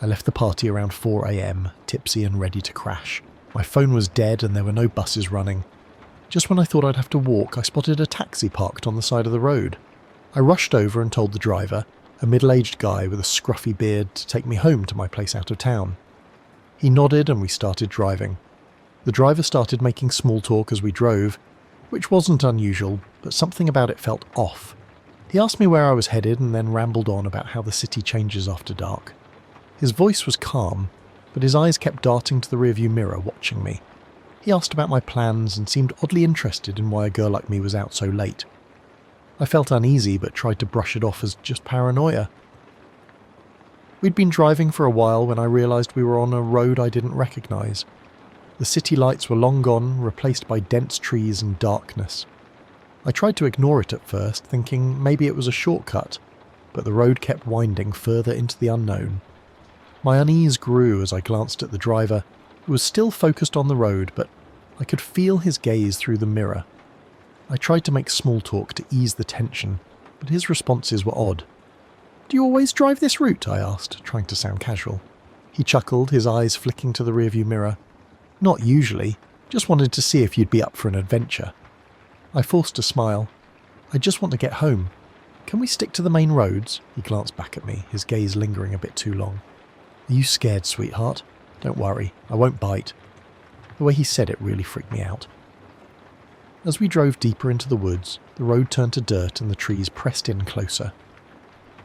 I left the party around 4 a.m, tipsy and ready to crash. My phone was dead and there were no buses running. Just when I thought I'd have to walk, I spotted a taxi parked on the side of the road. I rushed over and told the driver, a middle-aged guy with a scruffy beard, to take me home to my place out of town. He nodded and we started driving. The driver started making small talk as we drove, which wasn't unusual, but something about it felt off. He asked me where I was headed and then rambled on about how the city changes after dark. His voice was calm, but his eyes kept darting to the rearview mirror, watching me. He asked about my plans and seemed oddly interested in why a girl like me was out so late. I felt uneasy but tried to brush it off as just paranoia. We'd been driving for a while when I realised we were on a road I didn't recognise. The city lights were long gone, replaced by dense trees and darkness. I tried to ignore it at first, thinking maybe it was a shortcut, but the road kept winding further into the unknown. My unease grew as I glanced at the driver, who was still focused on the road, but I could feel his gaze through the mirror. I tried to make small talk to ease the tension, but his responses were odd. "Do you always drive this route?" I asked, trying to sound casual. He chuckled, his eyes flicking to the rearview mirror. "Not usually, just wanted to see if you'd be up for an adventure." I forced a smile. "I just want to get home. Can we stick to the main roads?" He glanced back at me, his gaze lingering a bit too long. "Are you scared, sweetheart? Don't worry, I won't bite." The way he said it really freaked me out. As we drove deeper into the woods, the road turned to dirt and the trees pressed in closer.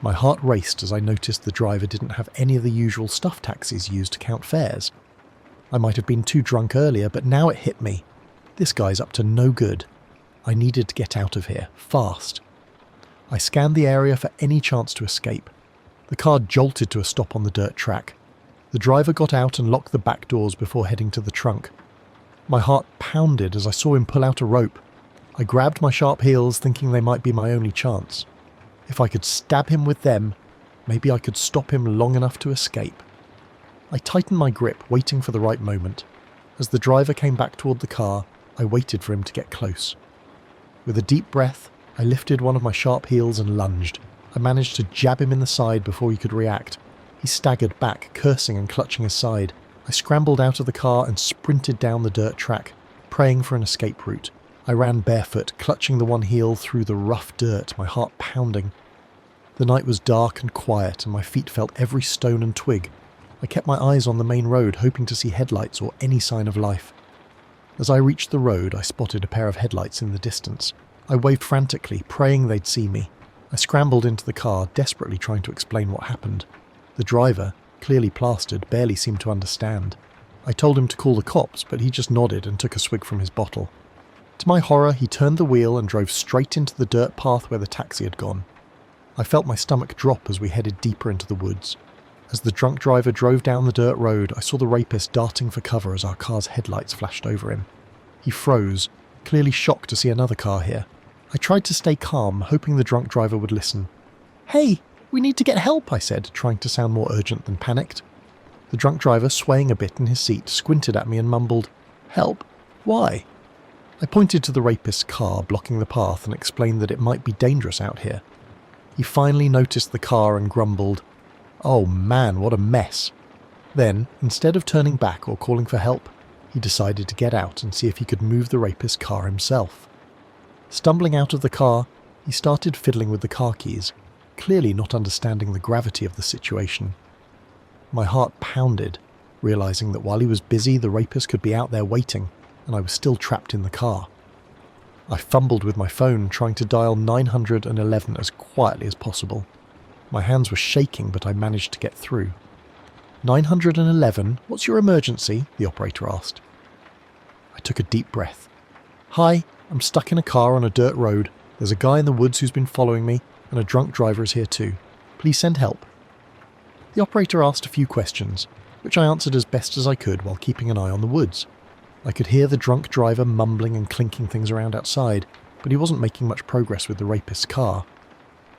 My heart raced as I noticed the driver didn't have any of the usual stuff taxis use to count fares. I might have been too drunk earlier, but now it hit me. This guy's up to no good. I needed to get out of here, fast. I scanned the area for any chance to escape. The car jolted to a stop on the dirt track. The driver got out and locked the back doors before heading to the trunk. My heart pounded as I saw him pull out a rope. I grabbed my sharp heels, thinking they might be my only chance. If I could stab him with them, maybe I could stop him long enough to escape. I tightened my grip, waiting for the right moment. As the driver came back toward the car, I waited for him to get close. With a deep breath, I lifted one of my sharp heels and lunged. I managed to jab him in the side before he could react. He staggered back, cursing and clutching his side. I scrambled out of the car and sprinted down the dirt track, praying for an escape route. I ran barefoot, clutching the one heel through the rough dirt, my heart pounding. The night was dark and quiet, and my feet felt every stone and twig. I kept my eyes on the main road, hoping to see headlights or any sign of life. As I reached the road, I spotted a pair of headlights in the distance. I waved frantically, praying they'd see me. I scrambled into the car, desperately trying to explain what happened. The driver, clearly plastered, barely seemed to understand. I told him to call the cops, but he just nodded and took a swig from his bottle. To my horror, he turned the wheel and drove straight into the dirt path where the taxi had gone. I felt my stomach drop as we headed deeper into the woods. As the drunk driver drove down the dirt road, I saw the rapist darting for cover as our car's headlights flashed over him. He froze, clearly shocked to see another car here. I tried to stay calm, hoping the drunk driver would listen. "Hey, we need to get help," I said, trying to sound more urgent than panicked. The drunk driver, swaying a bit in his seat, squinted at me and mumbled, "Help? Why?" I pointed to the rapist's car blocking the path and explained that it might be dangerous out here. He finally noticed the car and grumbled, "Oh man, what a mess." Then, instead of turning back or calling for help, he decided to get out and see if he could move the rapist's car himself. Stumbling out of the car, he started fiddling with the car keys, clearly not understanding the gravity of the situation. My heart pounded, realizing that while he was busy, the rapist could be out there waiting, and I was still trapped in the car. I fumbled with my phone, trying to dial 911 as quietly as possible. My hands were shaking, but I managed to get through. 911, what's your emergency? The operator asked. I took a deep breath. "Hi, I'm stuck in a car on a dirt road. There's a guy in the woods who's been following me, and a drunk driver is here too. Please send help." The operator asked a few questions, which I answered as best as I could while keeping an eye on the woods. I could hear the drunk driver mumbling and clinking things around outside, but he wasn't making much progress with the rapist's car.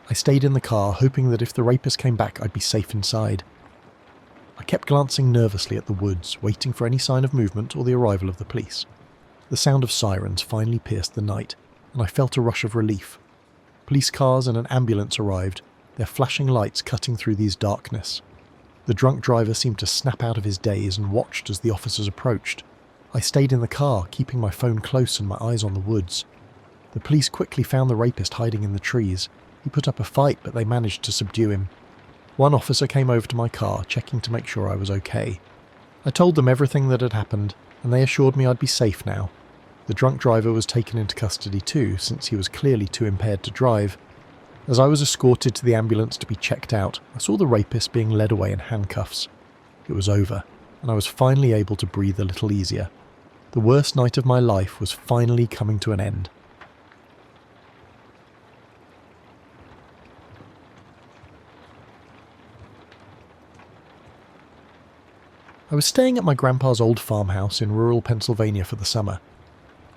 I stayed in the car, hoping that if the rapist came back, I'd be safe inside. I kept glancing nervously at the woods, waiting for any sign of movement or the arrival of the police. The sound of sirens finally pierced the night, and I felt a rush of relief. Police cars and an ambulance arrived, their flashing lights cutting through these darkness. The The drunk driver seemed to snap out of his daze and watched as the officers approached. I stayed in the car, keeping my phone close and my eyes on the woods. The police quickly found the rapist hiding in the trees. He put up a fight, but they managed to subdue him. One officer came over to my car, checking to make sure I was okay. I told them everything that had happened, and they assured me I'd be safe now. The drunk driver was taken into custody too, since he was clearly too impaired to drive. As I was escorted to the ambulance to be checked out, I saw the rapist being led away in handcuffs. It was over, and I was finally able to breathe a little easier. The worst night of my life was finally coming to an end. I was staying at my grandpa's old farmhouse in rural Pennsylvania for the summer.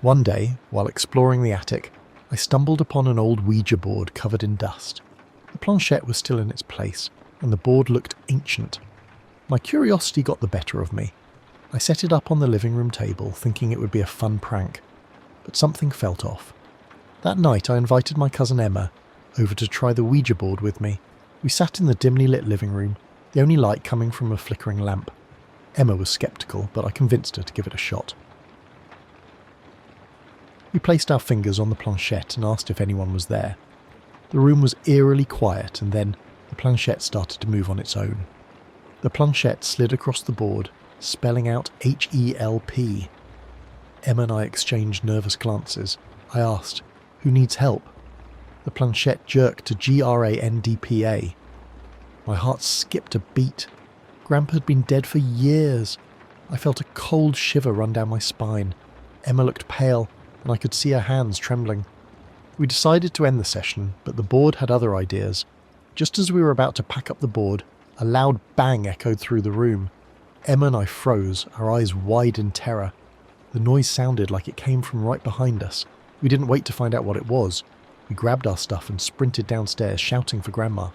One day, while exploring the attic, I stumbled upon an old Ouija board covered in dust. The planchette was still in its place, and the board looked ancient. My curiosity got the better of me. I set it up on the living room table, thinking it would be a fun prank, but something felt off. That night I invited my cousin Emma over to try the Ouija board with me. We sat in the dimly lit living room, the only light coming from a flickering lamp. Emma was sceptical, but I convinced her to give it a shot. We placed our fingers on the planchette and asked if anyone was there. The room was eerily quiet, and then the planchette started to move on its own. The planchette slid across the board, spelling out HELP. Emma and I exchanged nervous glances. I asked, "Who needs help?" The planchette jerked to GRANDPA. My heart skipped a beat. Grandpa had been dead for years. I felt a cold shiver run down my spine. Emma looked pale, and I could see her hands trembling. We decided to end the session, but the board had other ideas. Just as we were about to pack up the board, a loud bang echoed through the room. Emma and I froze, our eyes wide in terror. The noise sounded like it came from right behind us. We didn't wait to find out what it was. We grabbed our stuff and sprinted downstairs, shouting for Grandma.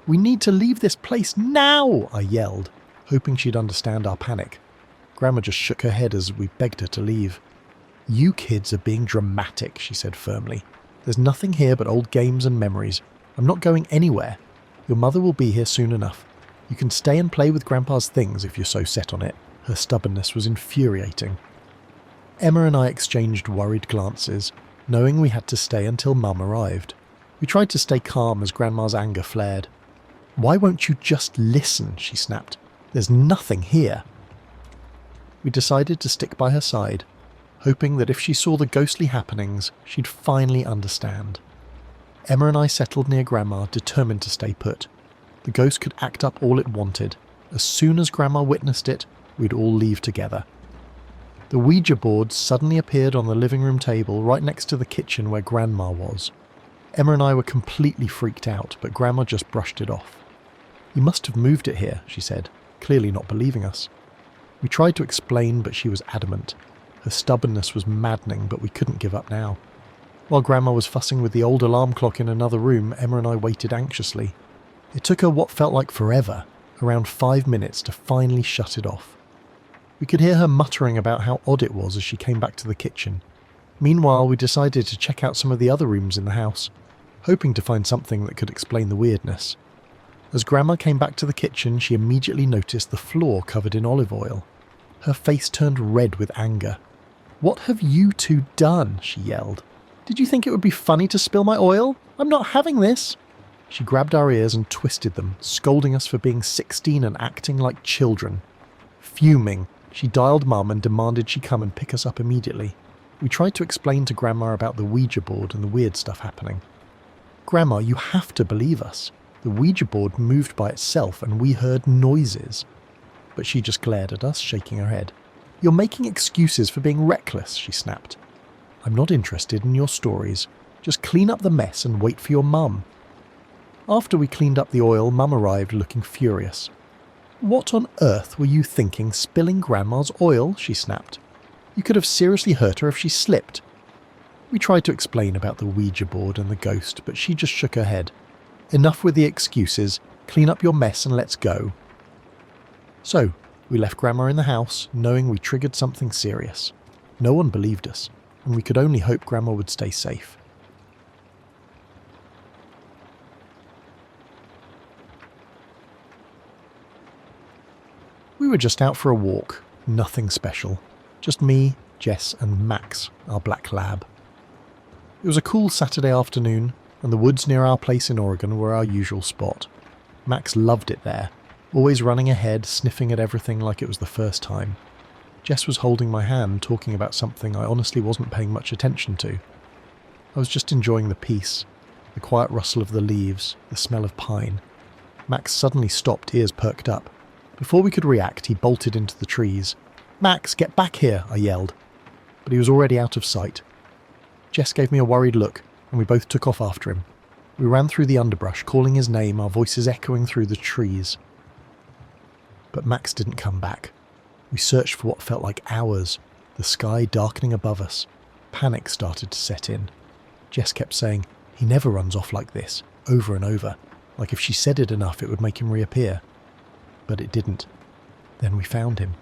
"We need to leave this place now!" I yelled, hoping she'd understand our panic. Grandma just shook her head as we begged her to leave. "You kids are being dramatic," she said firmly. "There's nothing here but old games and memories. I'm not going anywhere. Your mother will be here soon enough. You can stay and play with Grandpa's things if you're so set on it." Her stubbornness was infuriating. Emma and I exchanged worried glances, knowing we had to stay until Mum arrived. We tried to stay calm as Grandma's anger flared. "Why won't you just listen?" she snapped. "There's nothing here." We decided to stick by her side, hoping that if she saw the ghostly happenings, she'd finally understand. Emma and I settled near Grandma, determined to stay put. The ghost could act up all it wanted. As soon as Grandma witnessed it, we'd all leave together. The Ouija board suddenly appeared on the living room table right next to the kitchen where Grandma was. Emma and I were completely freaked out, but Grandma just brushed it off. "You must have moved it here," she said, clearly not believing us. We tried to explain, but she was adamant. Her stubbornness was maddening, but we couldn't give up now. While Grandma was fussing with the old alarm clock in another room, Emma and I waited anxiously. It took her what felt like forever, around 5 minutes, to finally shut it off. We could hear her muttering about how odd it was as she came back to the kitchen. Meanwhile, we decided to check out some of the other rooms in the house, hoping to find something that could explain the weirdness. As Grandma came back to the kitchen, she immediately noticed the floor covered in olive oil. Her face turned red with anger. "What have you two done?" she yelled. "Did you think it would be funny to spill my oil? I'm not having this!" She grabbed our ears and twisted them, scolding us for being 16 and acting like children. Fuming, she dialed Mum and demanded she come and pick us up immediately. We tried to explain to Grandma about the Ouija board and the weird stuff happening. "Grandma, you have to believe us. The Ouija board moved by itself and we heard noises." But she just glared at us, shaking her head. "You're making excuses for being reckless," she snapped. "I'm not interested in your stories. Just clean up the mess and wait for your mum." After we cleaned up the oil, Mum arrived looking furious. "What on earth were you thinking spilling Grandma's oil?" she snapped. "You could have seriously hurt her if she slipped." We tried to explain about the Ouija board and the ghost, but she just shook her head. "Enough with the excuses. Clean up your mess and let's go." So, we left Grandma in the house, knowing we triggered something serious. No one believed us, and we could only hope Grandma would stay safe. We were just out for a walk, nothing special. Just me, Jess and Max, our black lab. It was a cool Saturday afternoon, and the woods near our place in Oregon were our usual spot. Max loved it there, always running ahead, sniffing at everything like it was the first time. Jess was holding my hand, talking about something I honestly wasn't paying much attention to. I was just enjoying the peace, the quiet rustle of the leaves, the smell of pine. Max suddenly stopped, ears perked up. Before we could react, he bolted into the trees. "Max, get back here," I yelled. But he was already out of sight. Jess gave me a worried look, and we both took off after him. We ran through the underbrush, calling his name, our voices echoing through the trees. But Max didn't come back. We searched for what felt like hours, the sky darkening above us. Panic started to set in. Jess kept saying, "He never runs off like this," over and over, like if she said it enough it would make him reappear. But it didn't. Then we found him.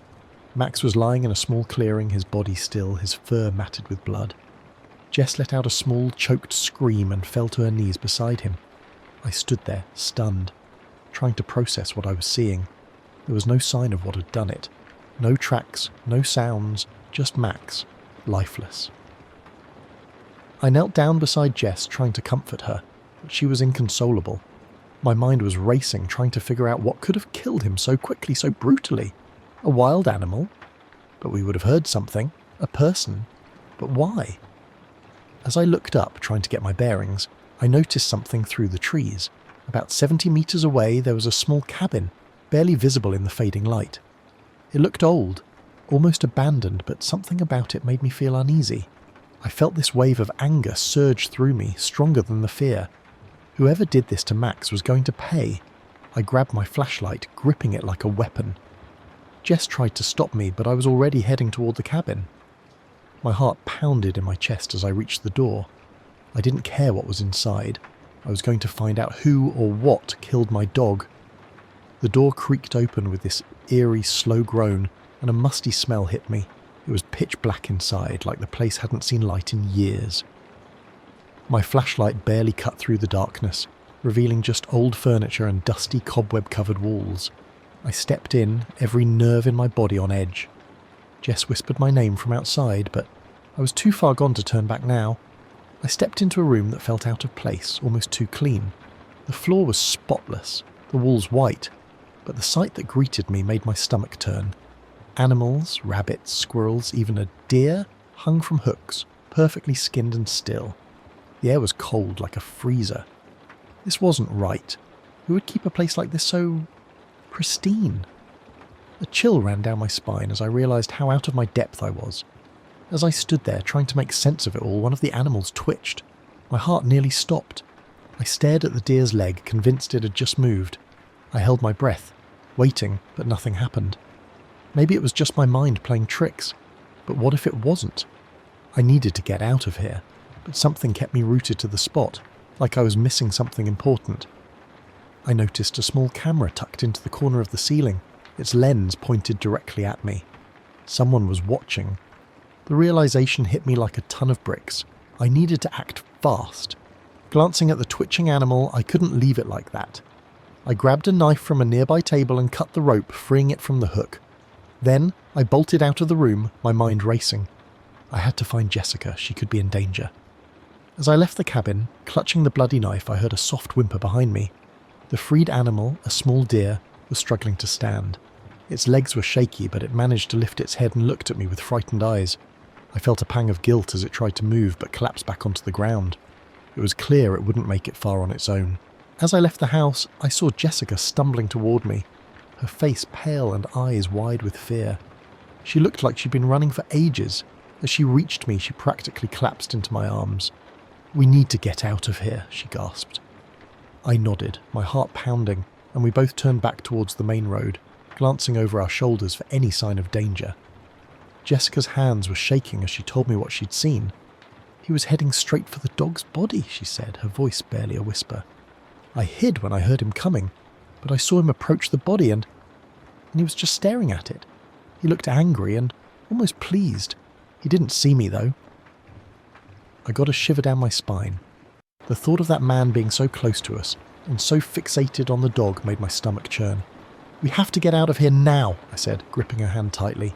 Max was lying in a small clearing, his body still, his fur matted with blood. Jess let out a small, choked scream and fell to her knees beside him. I stood there, stunned, trying to process what I was seeing. There was no sign of what had done it. No tracks, no sounds, just Max, lifeless. I knelt down beside Jess, trying to comfort her, but she was inconsolable. My mind was racing, trying to figure out what could have killed him so quickly, so brutally. A wild animal? But we would have heard something. A person? But why? As I looked up, trying to get my bearings, I noticed something through the trees. About 70 meters away, there was a small cabin, barely visible in the fading light. It looked old, almost abandoned, but something about it made me feel uneasy. I felt this wave of anger surge through me, stronger than the fear. Whoever did this to Max was going to pay. I grabbed my flashlight, gripping it like a weapon. Jess tried to stop me, but I was already heading toward the cabin. My heart pounded in my chest as I reached the door. I didn't care what was inside. I was going to find out who or what killed my dog. The door creaked open with this eerie, slow groan, and a musty smell hit me. It was pitch black inside, like the place hadn't seen light in years. My flashlight barely cut through the darkness, revealing just old furniture and dusty, cobweb-covered walls. I stepped in, every nerve in my body on edge. Jess whispered my name from outside, but I was too far gone to turn back now. I stepped into a room that felt out of place, almost too clean. The floor was spotless, the walls white, but the sight that greeted me made my stomach turn. Animals, rabbits, squirrels, even a deer, hung from hooks, perfectly skinned and still. The air was cold, like a freezer. This wasn't right. Who would keep a place like this so pristine? A chill ran down my spine as I realised how out of my depth I was. As I stood there trying to make sense of it all, one of the animals twitched. My heart nearly stopped. I stared at the deer's leg, convinced it had just moved. I held my breath, waiting, but nothing happened. Maybe it was just my mind playing tricks, but what if it wasn't? I needed to get out of here, but something kept me rooted to the spot, like I was missing something important. I noticed a small camera tucked into the corner of the ceiling, its lens pointed directly at me. Someone was watching. The realization hit me like a ton of bricks. I needed to act fast. Glancing at the twitching animal, I couldn't leave it like that. I grabbed a knife from a nearby table and cut the rope, freeing it from the hook. Then I bolted out of the room, my mind racing. I had to find Jessica, she could be in danger. As I left the cabin, clutching the bloody knife, I heard a soft whimper behind me. The freed animal, a small deer, was struggling to stand. Its legs were shaky, but it managed to lift its head and looked at me with frightened eyes. I felt a pang of guilt as it tried to move, but collapsed back onto the ground. It was clear it wouldn't make it far on its own. As I left the house, I saw Jessica stumbling toward me, her face pale and eyes wide with fear. She looked like she'd been running for ages. As she reached me, she practically collapsed into my arms. "We need to get out of here," she gasped. I nodded, my heart pounding, and we both turned back towards the main road, glancing over our shoulders for any sign of danger. Jessica's hands were shaking as she told me what she'd seen. "He was heading straight for the dog's body," she said, her voice barely a whisper. I hid when I heard him coming, but I saw him approach the body and he was just staring at it. He looked angry and almost pleased. He didn't see me, though. I got a shiver down my spine. The thought of that man being so close to us and so fixated on the dog made my stomach churn. "We have to get out of here now," I said, gripping her hand tightly.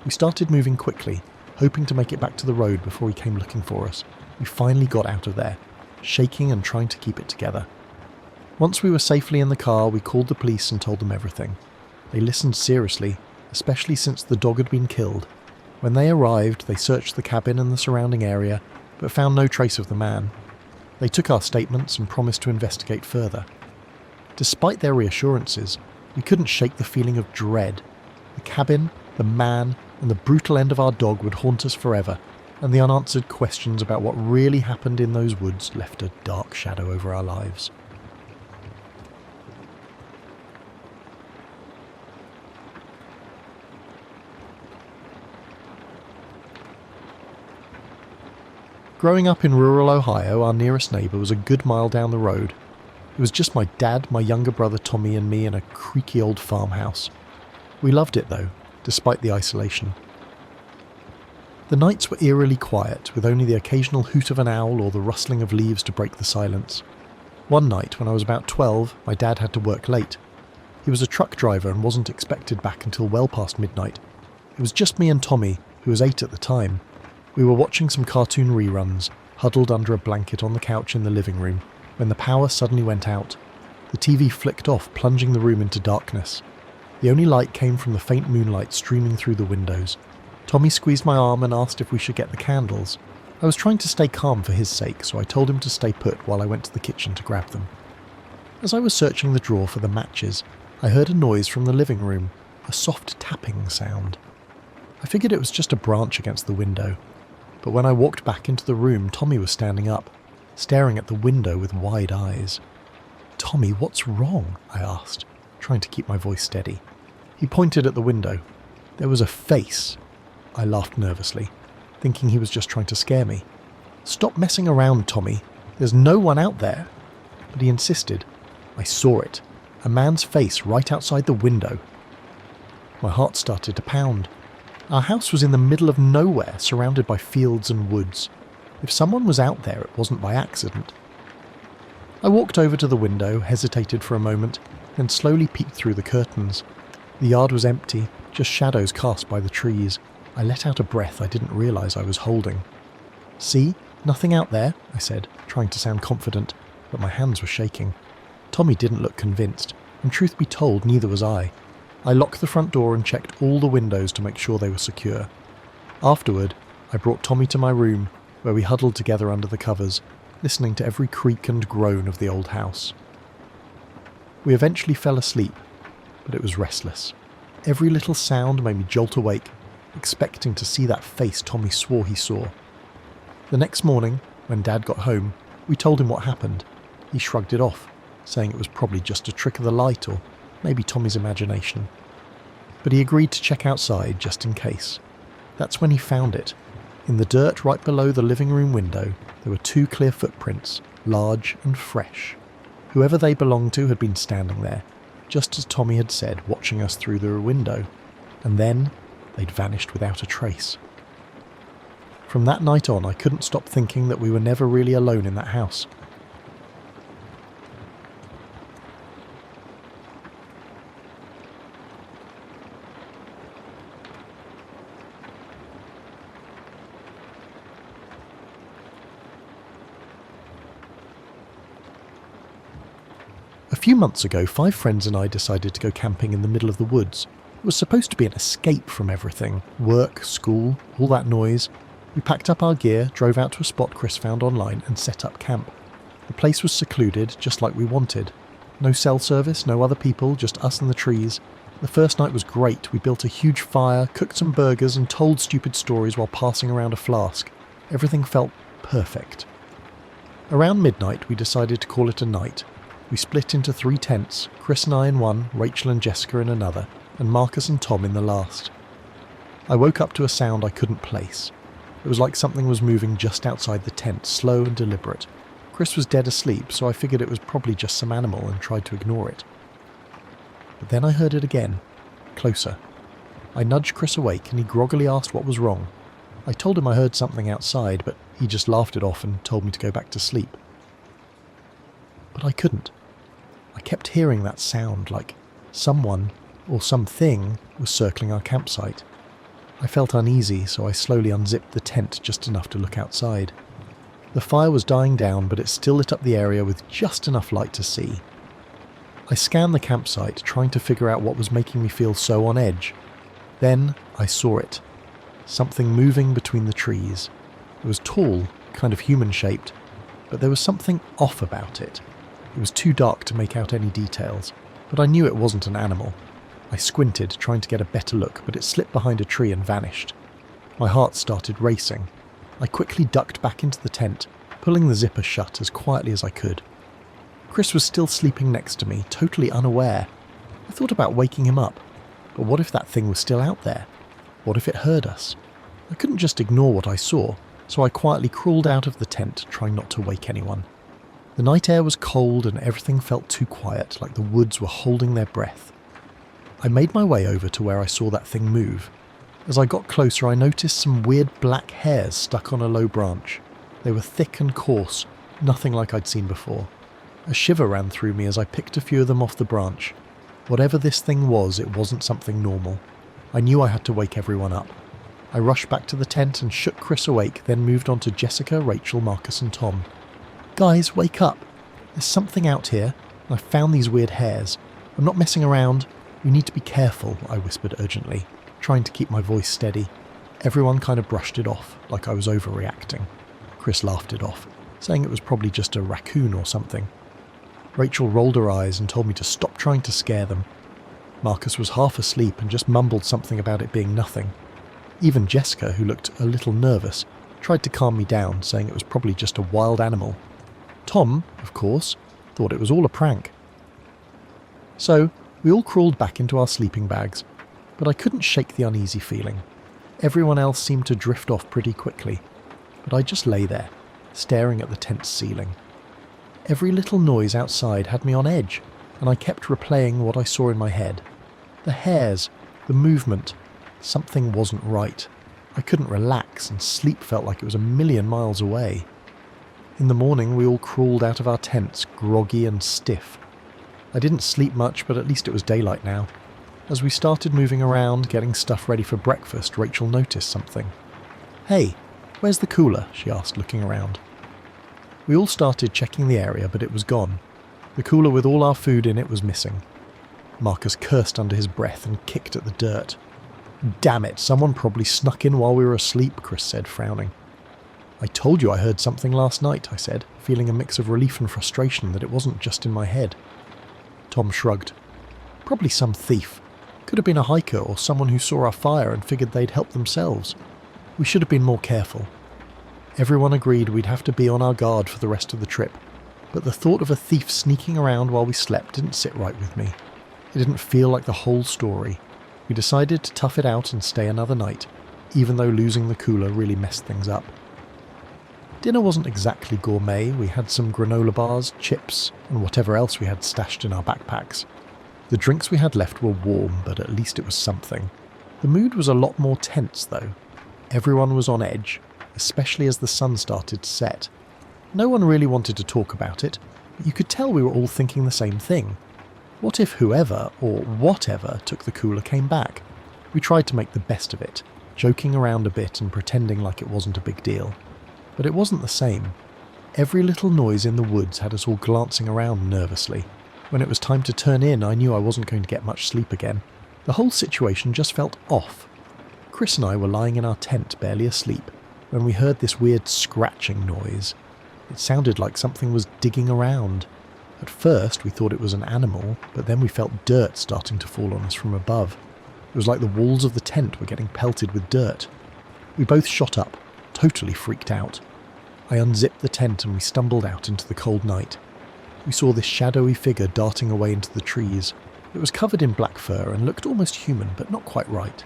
We started moving quickly, hoping to make it back to the road before he came looking for us. We finally got out of there, shaking and trying to keep it together. Once we were safely in the car, we called the police and told them everything. They listened seriously, especially since the dog had been killed. When they arrived, they searched the cabin and the surrounding area, but found no trace of the man. They took our statements and promised to investigate further. Despite their reassurances, we couldn't shake the feeling of dread. The cabin, the man, and the brutal end of our dog would haunt us forever, and the unanswered questions about what really happened in those woods left a dark shadow over our lives. Growing up in rural Ohio, our nearest neighbour was a good mile down the road. It was just my dad, my younger brother Tommy and me in a creaky old farmhouse. We loved it though, despite the isolation. The nights were eerily quiet, with only the occasional hoot of an owl or the rustling of leaves to break the silence. One night, when I was about 12, my dad had to work late. He was a truck driver and wasn't expected back until well past midnight. It was just me and Tommy, who was 8 at the time. We were watching some cartoon reruns, huddled under a blanket on the couch in the living room, when the power suddenly went out. The TV flicked off, plunging the room into darkness. The only light came from the faint moonlight streaming through the windows. Tommy squeezed my arm and asked if we should get the candles. I was trying to stay calm for his sake, so I told him to stay put while I went to the kitchen to grab them. As I was searching the drawer for the matches, I heard a noise from the living room, a soft tapping sound. I figured it was just a branch against the window. But when I walked back into the room, Tommy was standing up, staring at the window with wide eyes. "Tommy, what's wrong?" I asked, trying to keep my voice steady. He pointed at the window. There was a face. I laughed nervously, thinking he was just trying to scare me. "Stop messing around, Tommy. There's no one out there." But he insisted. I saw it. A man's face right outside the window. My heart started to pound. Our house was in the middle of nowhere, surrounded by fields and woods. If someone was out there, it wasn't by accident. I walked over to the window, hesitated for a moment, then slowly peeked through the curtains. The yard was empty, just shadows cast by the trees. I let out a breath I didn't realise I was holding. "See? Nothing out there," I said, trying to sound confident, but my hands were shaking. Tommy didn't look convinced, and truth be told, neither was I. I locked the front door and checked all the windows to make sure they were secure. Afterward, I brought Tommy to my room, where we huddled together under the covers, listening to every creak and groan of the old house. We eventually fell asleep, but it was restless. Every little sound made me jolt awake, expecting to see that face Tommy swore he saw. The next morning, when Dad got home, we told him what happened. He shrugged it off, saying it was probably just a trick of the light or maybe Tommy's imagination. But he agreed to check outside just in case. That's when he found it. In the dirt right below the living room window, there were 2 clear footprints, large and fresh. Whoever they belonged to had been standing there, just as Tommy had said, watching us through the window. And then they'd vanished without a trace. From that night on, I couldn't stop thinking that we were never really alone in that house. A few months ago, 5 friends and I decided to go camping in the middle of the woods. It was supposed to be an escape from everything. Work, school, all that noise. We packed up our gear, drove out to a spot Chris found online and set up camp. The place was secluded, just like we wanted. No cell service, no other people, just us and the trees. The first night was great. We built a huge fire, cooked some burgers and told stupid stories while passing around a flask. Everything felt perfect. Around midnight, we decided to call it a night. We split into 3 tents, Chris and I in one, Rachel and Jessica in another, and Marcus and Tom in the last. I woke up to a sound I couldn't place. It was like something was moving just outside the tent, slow and deliberate. Chris was dead asleep, so I figured it was probably just some animal and tried to ignore it. But then I heard it again, closer. I nudged Chris awake and he groggily asked what was wrong. I told him I heard something outside, but he just laughed it off and told me to go back to sleep. But I couldn't. I kept hearing that sound, like Someone, or something, was circling our campsite. I felt uneasy, so I slowly unzipped the tent just enough to look outside. The fire was dying down, but it still lit up the area with just enough light to see. I scanned the campsite, trying to figure out what was making me feel so on edge. Then I saw it. Something moving between the trees. It was tall, kind of human-shaped, but there was something off about it. It was too dark to make out any details, but I knew it wasn't an animal. I squinted, trying to get a better look, but it slipped behind a tree and vanished. My heart started racing. I quickly ducked back into the tent, pulling the zipper shut as quietly as I could. Chris was still sleeping next to me, totally unaware. I thought about waking him up, but what if that thing was still out there? What if it heard us? I couldn't just ignore what I saw, so I quietly crawled out of the tent, trying not to wake anyone. The night air was cold and everything felt too quiet, like the woods were holding their breath. I made my way over to where I saw that thing move. As I got closer, I noticed some weird black hairs stuck on a low branch. They were thick and coarse, nothing like I'd seen before. A shiver ran through me as I picked a few of them off the branch. Whatever this thing was, it wasn't something normal. I knew I had to wake everyone up. I rushed back to the tent and shook Chris awake, then moved on to Jessica, Rachel, Marcus and Tom. "Guys, wake up! There's something out here, and I found these weird hairs. I'm not messing around. We need to be careful," I whispered urgently, trying to keep my voice steady. Everyone kind of brushed it off, like I was overreacting. Chris laughed it off, saying it was probably just a raccoon or something. Rachel rolled her eyes and told me to stop trying to scare them. Marcus was half asleep and just mumbled something about it being nothing. Even Jessica, who looked a little nervous, tried to calm me down, saying it was probably just a wild animal. Tom, of course, thought it was all a prank. So, we all crawled back into our sleeping bags, but I couldn't shake the uneasy feeling. Everyone else seemed to drift off pretty quickly, but I just lay there, staring at the tent's ceiling. Every little noise outside had me on edge, and I kept replaying what I saw in my head. The hairs, the movement, something wasn't right. I couldn't relax, and sleep felt like it was a million miles away. In the morning, we all crawled out of our tents, groggy and stiff. I didn't sleep much, but at least it was daylight now. As we started moving around, getting stuff ready for breakfast, Rachel noticed something. "Hey, where's the cooler?" she asked, looking around. We all started checking the area, but it was gone. The cooler with all our food in it was missing. Marcus cursed under his breath and kicked at the dirt. "Damn it, someone probably snuck in while we were asleep," Chris said, frowning. "I told you I heard something last night," I said, feeling a mix of relief and frustration that it wasn't just in my head. Tom shrugged. "Probably some thief. Could have been a hiker or someone who saw our fire and figured they'd help themselves. We should have been more careful." Everyone agreed we'd have to be on our guard for the rest of the trip, but the thought of a thief sneaking around while we slept didn't sit right with me. It didn't feel like the whole story. We decided to tough it out and stay another night, even though losing the cooler really messed things up. Dinner wasn't exactly gourmet. We had some granola bars, chips, and whatever else we had stashed in our backpacks. The drinks we had left were warm, but at least it was something. The mood was a lot more tense, though. Everyone was on edge, especially as the sun started to set. No one really wanted to talk about it, but you could tell we were all thinking the same thing. What if whoever, or whatever, took the cooler came back? We tried to make the best of it, joking around a bit and pretending like it wasn't a big deal. But it wasn't the same. Every little noise in the woods had us all glancing around nervously. When it was time to turn in, I knew I wasn't going to get much sleep again. The whole situation just felt off. Chris and I were lying in our tent, barely asleep, when we heard this weird scratching noise. It sounded like something was digging around. At first we thought it was an animal, but then we felt dirt starting to fall on us from above. It was like the walls of the tent were getting pelted with dirt. We both shot up, totally freaked out. I unzipped the tent and we stumbled out into the cold night. We saw this shadowy figure darting away into the trees. It was covered in black fur and looked almost human, but not quite right.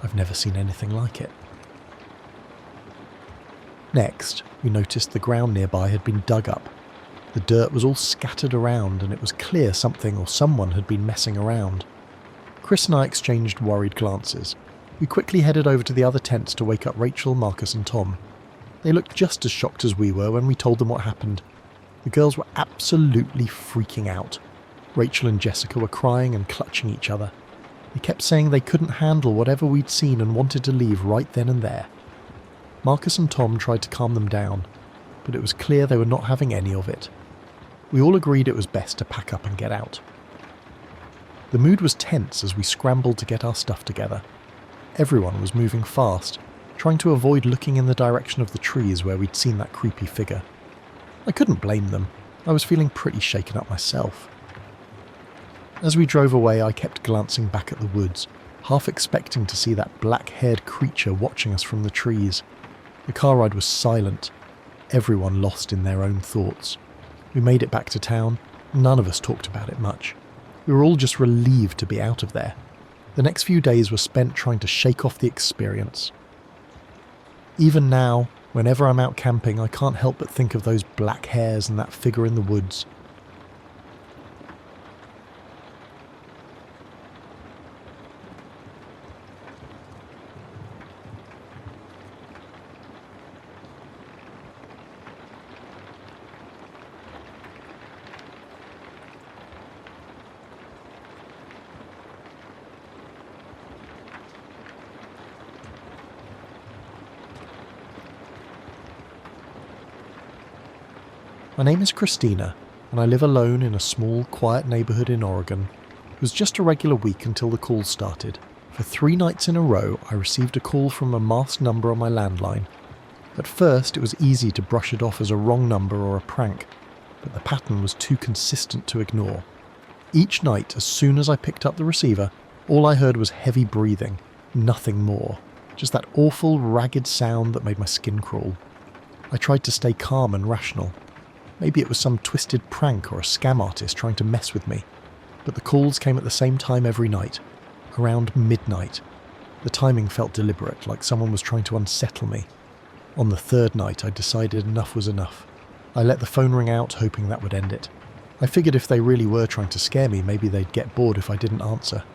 I've never seen anything like it. Next, we noticed the ground nearby had been dug up. The dirt was all scattered around, and it was clear something or someone had been messing around. Chris and I exchanged worried glances. We quickly headed over to the other tents to wake up Rachel, Marcus and Tom. They looked just as shocked as we were when we told them what happened. The girls were absolutely freaking out. Rachel and Jessica were crying and clutching each other. They kept saying they couldn't handle whatever we'd seen and wanted to leave right then and there. Marcus and Tom tried to calm them down, but it was clear they were not having any of it. We all agreed it was best to pack up and get out. The mood was tense as we scrambled to get our stuff together. Everyone was moving fast, trying to avoid looking in the direction of the trees where we'd seen that creepy figure. I couldn't blame them. I was feeling pretty shaken up myself. As we drove away, I kept glancing back at the woods, half expecting to see that black-haired creature watching us from the trees. The car ride was silent, everyone lost in their own thoughts. We made it back to town. None of us talked about it much. We were all just relieved to be out of there. The next few days were spent trying to shake off the experience. Even now, whenever I'm out camping, I can't help but think of those black hairs and that figure in the woods. My name is Christina, and I live alone in a small, quiet neighbourhood in Oregon. It was just a regular week until the calls started. For 3 nights in a row, I received a call from a masked number on my landline. At first, it was easy to brush it off as a wrong number or a prank, but the pattern was too consistent to ignore. Each night, as soon as I picked up the receiver, all I heard was heavy breathing, nothing more. Just that awful, ragged sound that made my skin crawl. I tried to stay calm and rational. Maybe it was some twisted prank or a scam artist trying to mess with me. But the calls came at the same time every night, around midnight. The timing felt deliberate, like someone was trying to unsettle me. On the 3rd night, I decided enough was enough. I let the phone ring out, hoping that would end it. I figured if they really were trying to scare me, maybe they'd get bored if I didn't answer.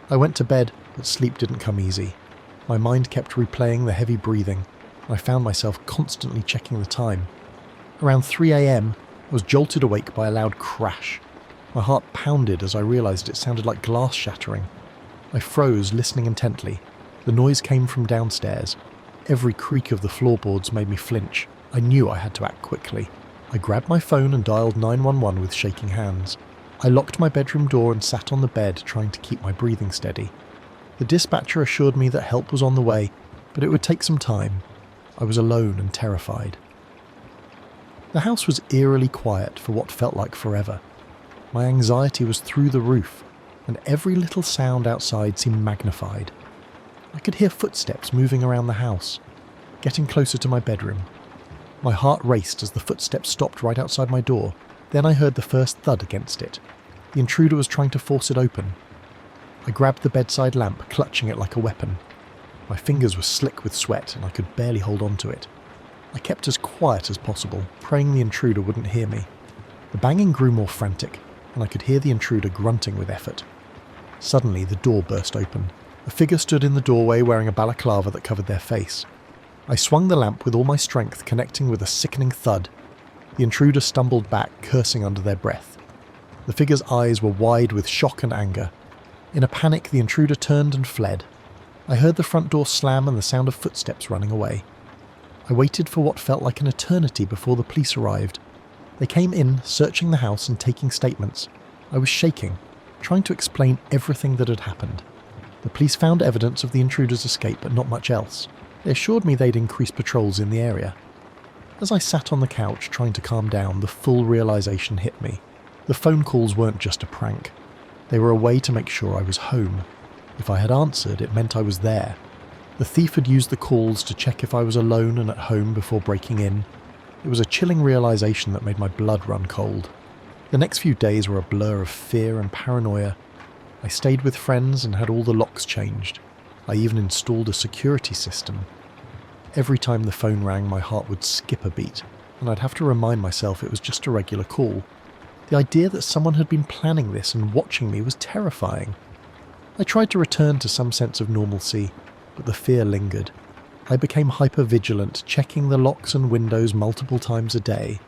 I went to bed, but sleep didn't come easy. My mind kept replaying the heavy breathing. I found myself constantly checking the time. Around 3 a.m, I was jolted awake by a loud crash. My heart pounded as I realised it sounded like glass shattering. I froze, listening intently. The noise came from downstairs. Every creak of the floorboards made me flinch. I knew I had to act quickly. I grabbed my phone and dialed 911 with shaking hands. I locked my bedroom door and sat on the bed, trying to keep my breathing steady. The dispatcher assured me that help was on the way, but it would take some time. I was alone and terrified. The house was eerily quiet for what felt like forever. My anxiety was through the roof, and every little sound outside seemed magnified. I could hear footsteps moving around the house, getting closer to my bedroom. My heart raced as the footsteps stopped right outside my door. Then I heard the first thud against it. The intruder was trying to force it open. I grabbed the bedside lamp, clutching it like a weapon. My fingers were slick with sweat, and I could barely hold on to it. I kept as quiet as possible, praying the intruder wouldn't hear me. The banging grew more frantic, and I could hear the intruder grunting with effort. Suddenly, the door burst open. A figure stood in the doorway wearing a balaclava that covered their face. I swung the lamp with all my strength, connecting with a sickening thud. The intruder stumbled back, cursing under their breath. The figure's eyes were wide with shock and anger. In a panic, the intruder turned and fled. I heard the front door slam and the sound of footsteps running away. I waited for what felt like an eternity before the police arrived. They came in, searching the house and taking statements. I was shaking, trying to explain everything that had happened. The police found evidence of the intruder's escape, but not much else. They assured me they'd increase patrols in the area. As I sat on the couch trying to calm down, the full realization hit me. The phone calls weren't just a prank. They were a way to make sure I was home. If I had answered, it meant I was there. The thief had used the calls to check if I was alone and at home before breaking in. It was a chilling realization that made my blood run cold. The next few days were a blur of fear and paranoia. I stayed with friends and had all the locks changed. I even installed a security system. Every time the phone rang, my heart would skip a beat, and I'd have to remind myself it was just a regular call. The idea that someone had been planning this and watching me was terrifying. I tried to return to some sense of normalcy, but the fear lingered. I became hyper-vigilant, checking the locks and windows multiple times a day.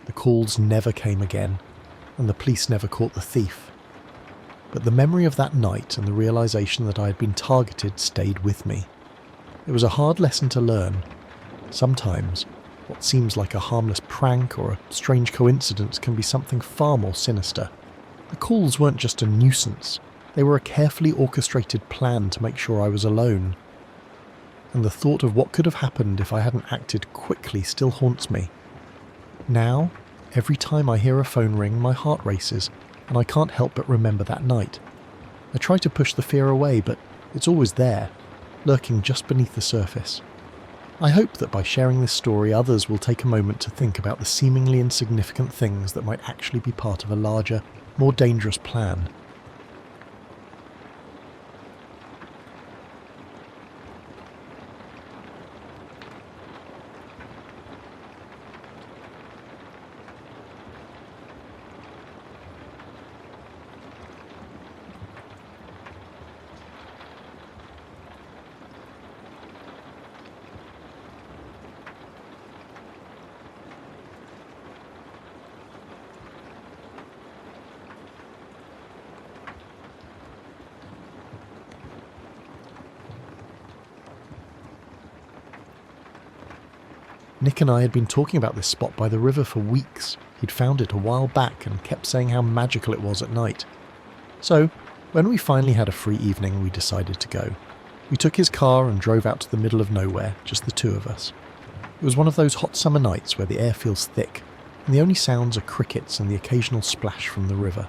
The calls never came again, and the police never caught the thief. But the memory of that night and the realization that I had been targeted stayed with me. It was a hard lesson to learn. Sometimes, what seems like a harmless prank or a strange coincidence can be something far more sinister. The calls weren't just a nuisance, they were a carefully orchestrated plan to make sure I was alone. And the thought of what could have happened if I hadn't acted quickly still haunts me. Now, every time I hear a phone ring, my heart races, and I can't help but remember that night. I try to push the fear away, but it's always there, lurking just beneath the surface. I hope that by sharing this story, others will take a moment to think about the seemingly insignificant things that might actually be part of a larger, more dangerous plan. Nick and I had been talking about this spot by the river for weeks. He'd found it a while back and kept saying how magical it was at night. So, when we finally had a free evening, we decided to go. We took his car and drove out to the middle of nowhere, just the two of us. It was one of those hot summer nights where the air feels thick, and the only sounds are crickets and the occasional splash from the river.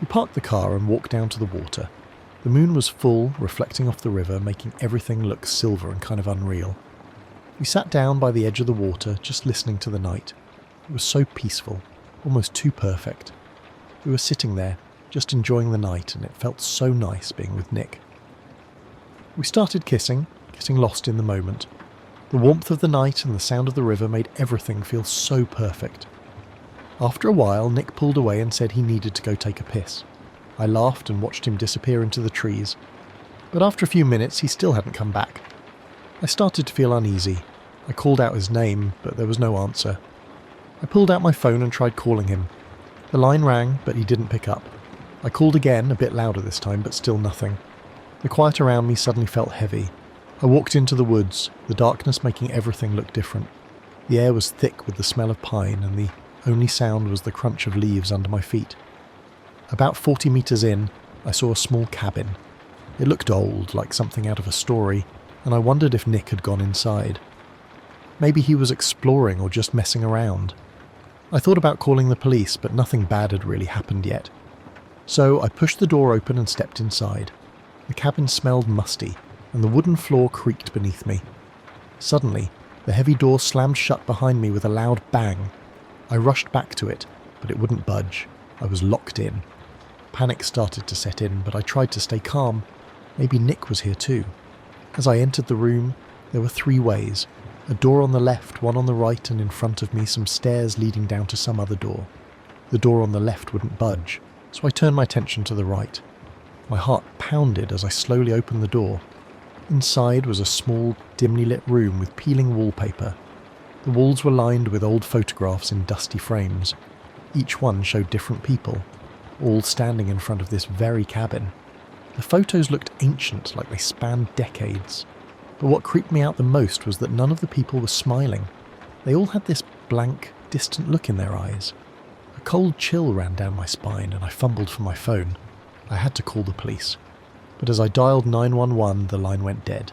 We parked the car and walked down to the water. The moon was full, reflecting off the river, making everything look silver and kind of unreal. We sat down by the edge of the water, just listening to the night. It was so peaceful, almost too perfect. We were sitting there, just enjoying the night, and it felt so nice being with Nick. We started kissing, getting lost in the moment. The warmth of the night and the sound of the river made everything feel so perfect. After a while, Nick pulled away and said he needed to go take a piss. I laughed and watched him disappear into the trees. But after a few minutes, he still hadn't come back. I started to feel uneasy. I called out his name, but there was no answer. I pulled out my phone and tried calling him. The line rang, but he didn't pick up. I called again, a bit louder this time, but still nothing. The quiet around me suddenly felt heavy. I walked into the woods, the darkness making everything look different. The air was thick with the smell of pine, and the only sound was the crunch of leaves under my feet. About 40 meters in, I saw a small cabin. It looked old, like something out of a story, and I wondered if Nick had gone inside. Maybe he was exploring or just messing around. I thought about calling the police, but nothing bad had really happened yet. So I pushed the door open and stepped inside. The cabin smelled musty, and the wooden floor creaked beneath me. Suddenly, the heavy door slammed shut behind me with a loud bang. I rushed back to it, but it wouldn't budge. I was locked in. Panic started to set in, but I tried to stay calm. Maybe Nick was here too. As I entered the room, there were 3 ways. A door on the left, one on the right, and in front of me some stairs leading down to some other door. The door on the left wouldn't budge, so I turned my attention to the right. My heart pounded as I slowly opened the door. Inside was a small, dimly lit room with peeling wallpaper. The walls were lined with old photographs in dusty frames. Each one showed different people, all standing in front of this very cabin. The photos looked ancient, like they spanned decades. But what creeped me out the most was that none of the people were smiling. They all had this blank, distant look in their eyes. A cold chill ran down my spine and I fumbled for my phone. I had to call the police. But as I dialed 911, the line went dead.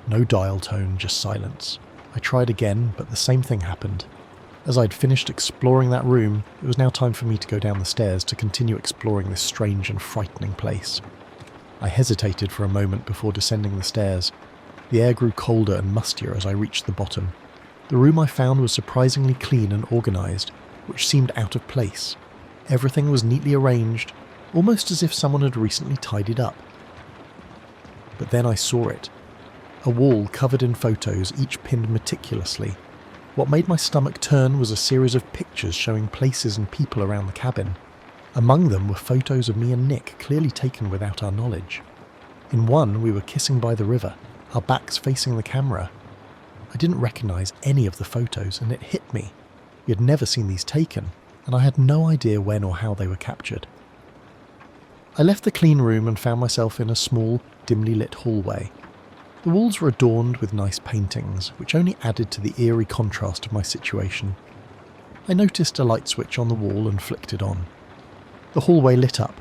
No dial tone, just silence. I tried again, but the same thing happened. As I'd finished exploring that room, it was now time for me to go down the stairs to continue exploring this strange and frightening place. I hesitated for a moment before descending the stairs. The air grew colder and mustier as I reached the bottom. The room I found was surprisingly clean and organised, which seemed out of place. Everything was neatly arranged, almost as if someone had recently tidied up. But then I saw it. A wall covered in photos, each pinned meticulously. What made my stomach turn was a series of pictures showing places and people around the cabin. Among them were photos of me and Nick, clearly taken without our knowledge. In one, we were kissing by the river, our backs facing the camera. I didn't recognise any of the photos, and it hit me. We had never seen these taken, and I had no idea when or how they were captured. I left the clean room and found myself in a small, dimly lit hallway. The walls were adorned with nice paintings, which only added to the eerie contrast of my situation. I noticed a light switch on the wall and flicked it on. The hallway lit up,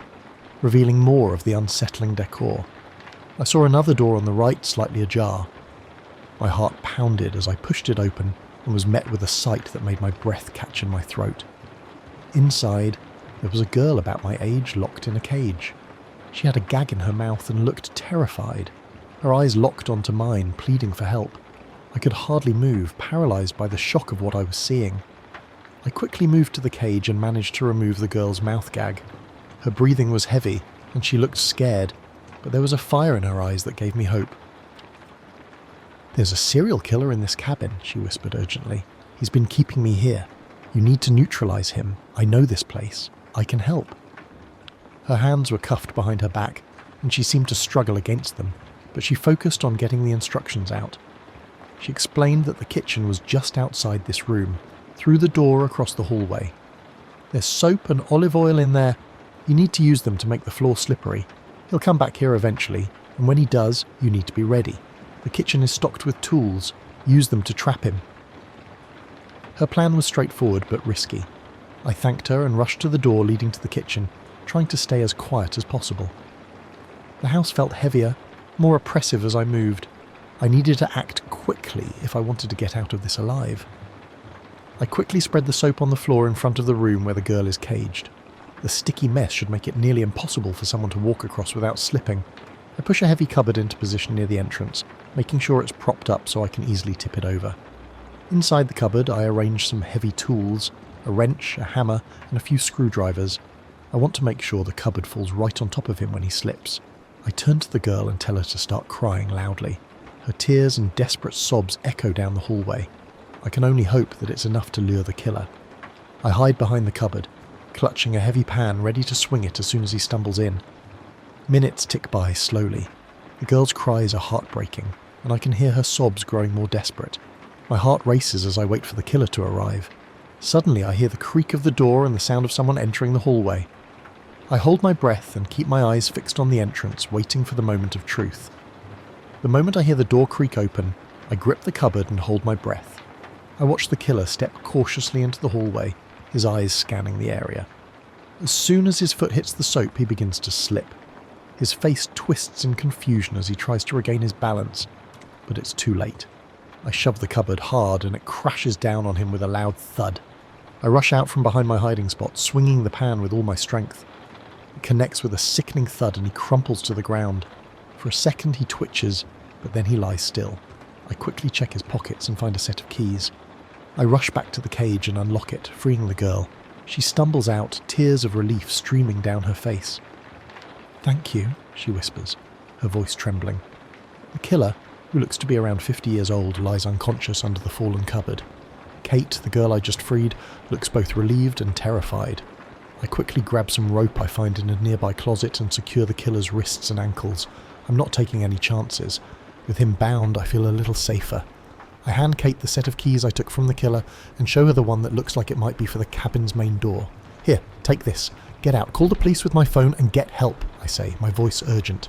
revealing more of the unsettling decor. I saw another door on the right, slightly ajar. My heart pounded as I pushed it open and was met with a sight that made my breath catch in my throat. Inside, there was a girl about my age locked in a cage. She had a gag in her mouth and looked terrified. Her eyes locked onto mine, pleading for help. I could hardly move, paralysed by the shock of what I was seeing. I quickly moved to the cage and managed to remove the girl's mouth gag. Her breathing was heavy, and she looked scared, but there was a fire in her eyes that gave me hope. "There's a serial killer in this cabin," she whispered urgently. "He's been keeping me here. You need to neutralise him. I know this place. I can help." Her hands were cuffed behind her back, and she seemed to struggle against them, but she focused on getting the instructions out. She explained that the kitchen was just outside this room, through the door across the hallway. "There's soap and olive oil in there. You need to use them to make the floor slippery. He'll come back here eventually, and when he does, you need to be ready. The kitchen is stocked with tools. Use them to trap him." Her plan was straightforward but risky. I thanked her and rushed to the door leading to the kitchen, trying to stay as quiet as possible. The house felt heavier, more oppressive as I moved. I needed to act quickly if I wanted to get out of this alive. I quickly spread the soap on the floor in front of the room where the girl is caged. The sticky mess should make it nearly impossible for someone to walk across without slipping. I push a heavy cupboard into position near the entrance, making sure it's propped up so I can easily tip it over. Inside the cupboard, I arrange some heavy tools, a wrench, a hammer, and a few screwdrivers. I want to make sure the cupboard falls right on top of him when he slips. I turn to the girl and tell her to start crying loudly. Her tears and desperate sobs echo down the hallway. I can only hope that it's enough to lure the killer. I hide behind the cupboard, clutching a heavy pan ready to swing it as soon as he stumbles in. Minutes tick by slowly. The girl's cries are heartbreaking, and I can hear her sobs growing more desperate. My heart races as I wait for the killer to arrive. Suddenly I hear the creak of the door and the sound of someone entering the hallway. I hold my breath and keep my eyes fixed on the entrance, waiting for the moment of truth. The moment I hear the door creak open, I grip the cupboard and hold my breath. I watch the killer step cautiously into the hallway, his eyes scanning the area. As soon as his foot hits the soap, he begins to slip. His face twists in confusion as he tries to regain his balance, but it's too late. I shove the cupboard hard and it crashes down on him with a loud thud. I rush out from behind my hiding spot, swinging the pan with all my strength. It connects with a sickening thud and he crumples to the ground. For a second he twitches, but then he lies still. I quickly check his pockets and find a set of keys. I rush back to the cage and unlock it, freeing the girl. She stumbles out, tears of relief streaming down her face. "Thank you," she whispers, her voice trembling. The killer, who looks to be around 50 years old, lies unconscious under the fallen cupboard. Kate, the girl I just freed, looks both relieved and terrified. I quickly grab some rope I find in a nearby closet and secure the killer's wrists and ankles. I'm not taking any chances. With him bound, I feel a little safer. I hand Kate the set of keys I took from the killer and show her the one that looks like it might be for the cabin's main door. "Here, take this. Get out, call the police with my phone and get help," I say, my voice urgent.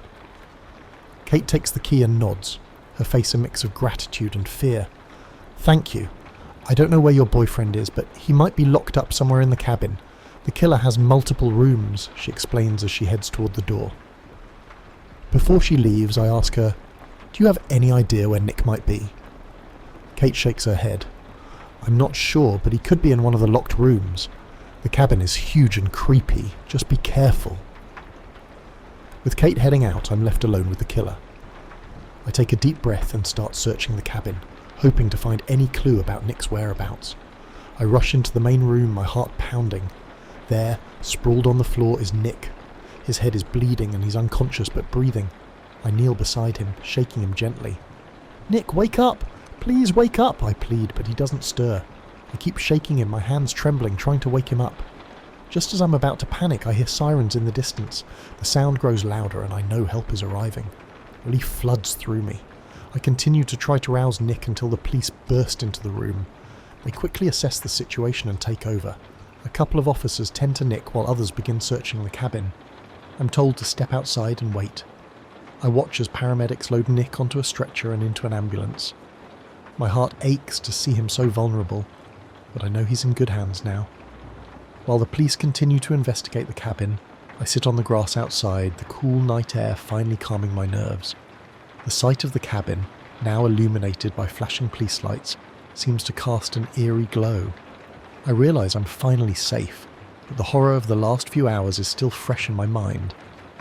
Kate takes the key and nods, her face a mix of gratitude and fear. "Thank you. I don't know where your boyfriend is, but he might be locked up somewhere in the cabin. The killer has multiple rooms," she explains as she heads toward the door. Before she leaves, I ask her, "Do you have any idea where Nick might be?" Kate shakes her head. "I'm not sure, but he could be in one of the locked rooms. The cabin is huge and creepy. Just be careful." With Kate heading out, I'm left alone with the killer. I take a deep breath and start searching the cabin, hoping to find any clue about Nick's whereabouts. I rush into the main room, my heart pounding. There, sprawled on the floor, is Nick. His head is bleeding and he's unconscious but breathing. I kneel beside him, shaking him gently. "Nick, wake up! Please wake up!" I plead, but he doesn't stir. I keep shaking him, my hands trembling, trying to wake him up. Just as I'm about to panic, I hear sirens in the distance. The sound grows louder and I know help is arriving. Relief floods through me. I continue to try to rouse Nick until the police burst into the room. They quickly assess the situation and take over. I A couple of officers tend to nick while others begin searching the cabin. I'm told to step outside and wait. I watch as paramedics load Nick onto a stretcher and into an ambulance. My heart aches to see him so vulnerable, but I know he's in good hands now. While the police continue to investigate the cabin, I sit on the grass outside, the cool night air finally calming my nerves. The sight of the cabin, now illuminated by flashing police lights, seems to cast an eerie glow. I realise I'm finally safe, but the horror of the last few hours is still fresh in my mind.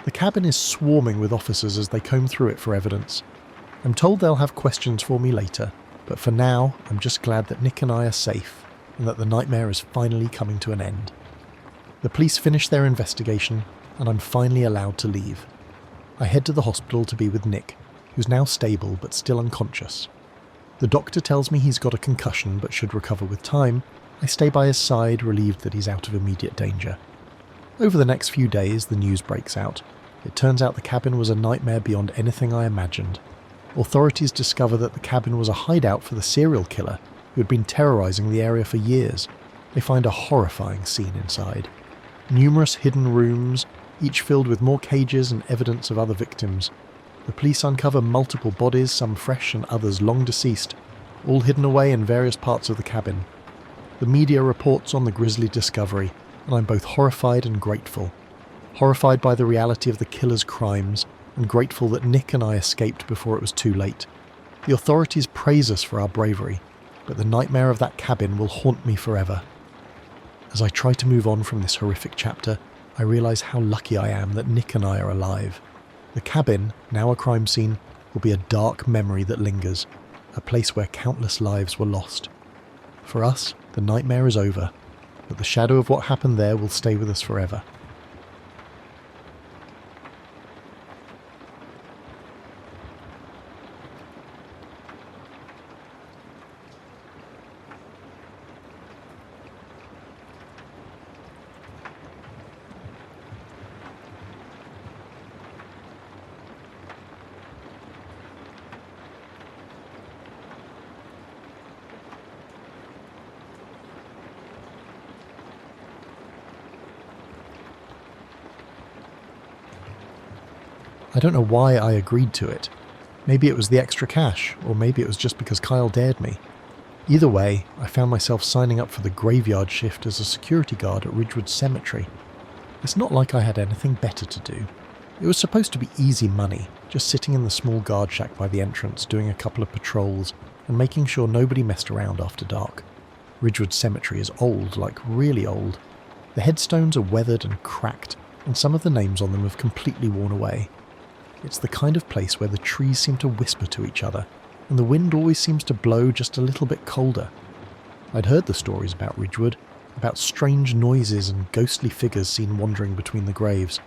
The cabin is swarming with officers as they comb through it for evidence. I'm told they'll have questions for me later, but for now, I'm just glad that Nick and I are safe, and that the nightmare is finally coming to an end. The police finish their investigation, and I'm finally allowed to leave. I head to the hospital to be with Nick, who's now stable but still unconscious. The doctor tells me he's got a concussion but should recover with time. I stay by his side, relieved that he's out of immediate danger. Over the next few days, the news breaks out. It turns out the cabin was a nightmare beyond anything I imagined. Authorities discover that the cabin was a hideout for the serial killer who had been terrorising the area for years. They find a horrifying scene inside. Numerous hidden rooms, each filled with more cages and evidence of other victims. The police uncover multiple bodies, some fresh and others long deceased, all hidden away in various parts of the cabin. The media reports on the grisly discovery, and I'm both horrified and grateful. Horrified by the reality of the killer's crimes, and grateful that Nick and I escaped before it was too late. The authorities praise us for our bravery, but the nightmare of that cabin will haunt me forever. As I try to move on from this horrific chapter, I realise how lucky I am that Nick and I are alive. The cabin, now a crime scene, will be a dark memory that lingers, a place where countless lives were lost. For us, the nightmare is over, but the shadow of what happened there will stay with us forever. I don't know why I agreed to it. Maybe it was the extra cash, or maybe it was just because Kyle dared me. Either way, I found myself signing up for the graveyard shift as a security guard at Ridgewood Cemetery. It's not like I had anything better to do. It was supposed to be easy money, just sitting in the small guard shack by the entrance, doing a couple of patrols, and making sure nobody messed around after dark. Ridgewood Cemetery is old, like really old. The headstones are weathered and cracked, and some of the names on them have completely worn away. It's the kind of place where the trees seem to whisper to each other, and the wind always seems to blow just a little bit colder. I'd heard the stories about Ridgewood, about strange noises and ghostly figures seen wandering between the graves,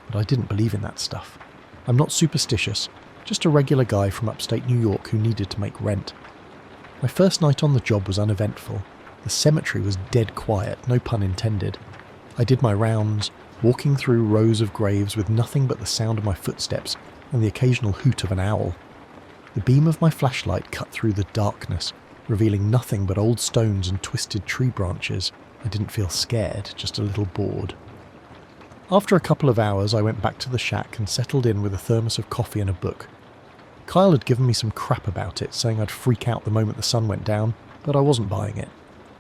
but I didn't believe in that stuff. I'm not superstitious, just a regular guy from upstate New York who needed to make rent. My first night on the job was uneventful. The cemetery was dead quiet, no pun intended. I did my rounds, walking through rows of graves with nothing but the sound of my footsteps and the occasional hoot of an owl. The beam of my flashlight cut through the darkness, revealing nothing but old stones and twisted tree branches. I didn't feel scared, just a little bored. After a couple of hours, I went back to the shack and settled in with a thermos of coffee and a book. Kyle had given me some crap about it, saying I'd freak out the moment the sun went down, but I wasn't buying it.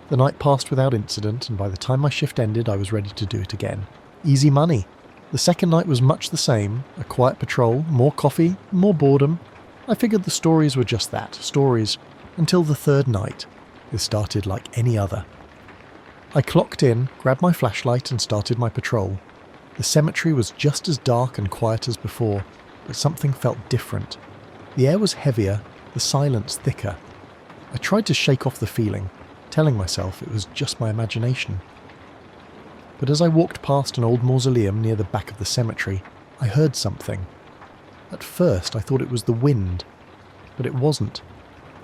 The night passed without incident, and by the time my shift ended, I was ready to do it again. Easy money. The second night was much the same, a quiet patrol, more coffee, more boredom. I figured the stories were just that, stories, until the third night. It started like any other. I clocked in, grabbed my flashlight and started my patrol. The cemetery was just as dark and quiet as before, but something felt different. The air was heavier, the silence thicker. I tried to shake off the feeling, telling myself it was just my imagination. But as I walked past an old mausoleum near the back of the cemetery, I heard something. At first I thought it was the wind, but it wasn't.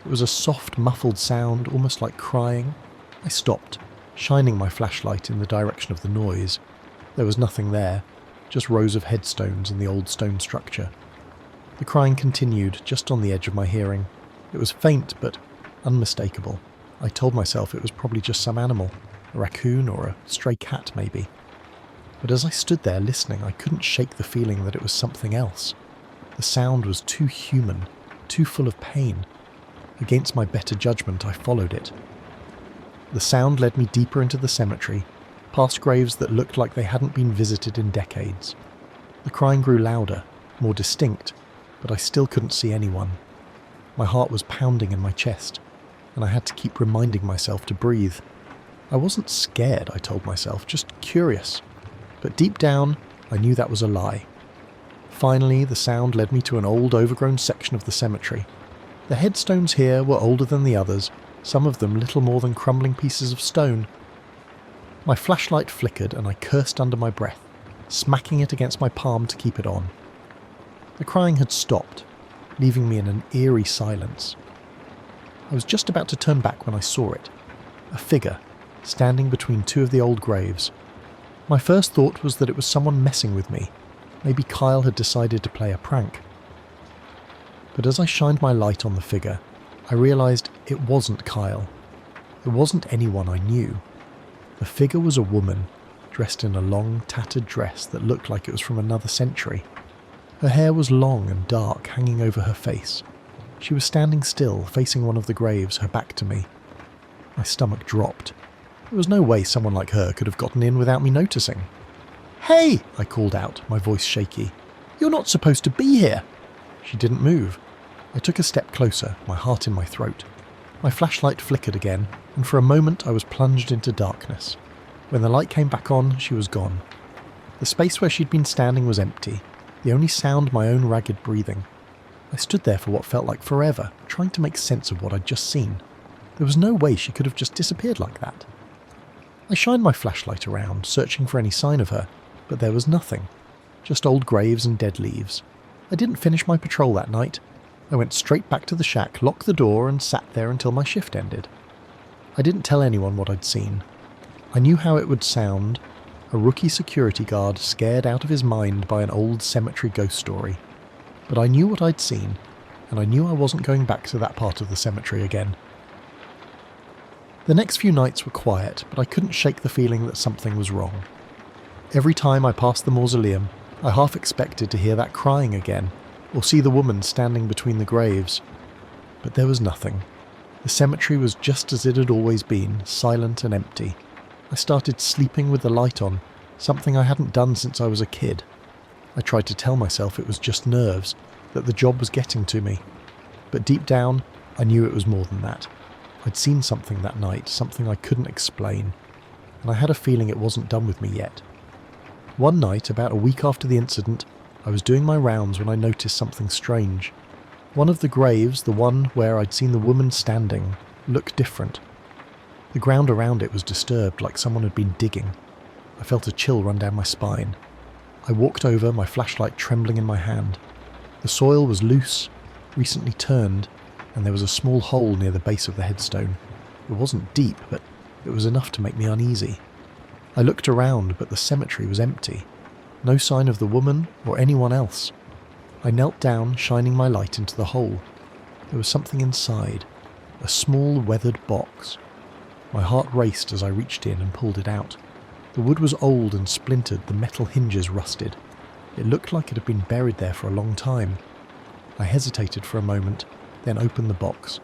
It was a soft, muffled sound, almost like crying. I stopped, shining my flashlight in the direction of the noise. There was nothing there, just rows of headstones and the old stone structure. The crying continued, just on the edge of my hearing. It was faint, but unmistakable. I told myself it was probably just some animal. A raccoon or a stray cat, maybe. But as I stood there listening, I couldn't shake the feeling that it was something else. The sound was too human, too full of pain. Against my better judgment, I followed it. The sound led me deeper into the cemetery, past graves that looked like they hadn't been visited in decades. The crying grew louder, more distinct, but I still couldn't see anyone. My heart was pounding in my chest, and I had to keep reminding myself to breathe. I wasn't scared, I told myself, just curious. But deep down, I knew that was a lie. Finally, the sound led me to an old, overgrown section of the cemetery. The headstones here were older than the others, some of them little more than crumbling pieces of stone. My flashlight flickered and I cursed under my breath, smacking it against my palm to keep it on. The crying had stopped, leaving me in an eerie silence. I was just about to turn back when I saw it. A figure, standing between two of the old graves. My first thought was that it was someone messing with me. Maybe Kyle had decided to play a prank. But as I shined my light on the figure, I realised it wasn't Kyle. It wasn't anyone I knew. The figure was a woman, dressed in a long, tattered dress that looked like it was from another century. Her hair was long and dark, hanging over her face. She was standing still, facing one of the graves, her back to me. My stomach dropped. There was no way someone like her could have gotten in without me noticing. "Hey!" I called out, my voice shaky. "You're not supposed to be here!" She didn't move. I took a step closer, my heart in my throat. My flashlight flickered again, and for a moment I was plunged into darkness. When the light came back on, she was gone. The space where she'd been standing was empty, the only sound my own ragged breathing. I stood there for what felt like forever, trying to make sense of what I'd just seen. There was no way she could have just disappeared like that. I shined my flashlight around, searching for any sign of her, but there was nothing. Just old graves and dead leaves. I didn't finish my patrol that night. I went straight back to the shack, locked the door, and sat there until my shift ended. I didn't tell anyone what I'd seen. I knew how it would sound, a rookie security guard scared out of his mind by an old cemetery ghost story. But I knew what I'd seen, and I knew I wasn't going back to that part of the cemetery again. The next few nights were quiet, but I couldn't shake the feeling that something was wrong. Every time I passed the mausoleum, I half expected to hear that crying again, or see the woman standing between the graves. But there was nothing. The cemetery was just as it had always been, silent and empty. I started sleeping with the light on, something I hadn't done since I was a kid. I tried to tell myself it was just nerves, that the job was getting to me. But deep down, I knew it was more than that. I'd seen something that night, something I couldn't explain, and I had a feeling it wasn't done with me yet. One night, about a week after the incident, I was doing my rounds when I noticed something strange. One of the graves, the one where I'd seen the woman standing, looked different. The ground around it was disturbed, like someone had been digging. I felt a chill run down my spine. I walked over, my flashlight trembling in my hand. The soil was loose, recently turned, and there was a small hole near the base of the headstone. It wasn't deep, but it was enough to make me uneasy. I looked around, but the cemetery was empty. No sign of the woman or anyone else. I knelt down, shining my light into the hole. There was something inside, a small weathered box. My heart raced as I reached in and pulled it out. The wood was old and splintered, the metal hinges rusted. It looked like it had been buried there for a long time. I hesitated for a moment, then opened the box.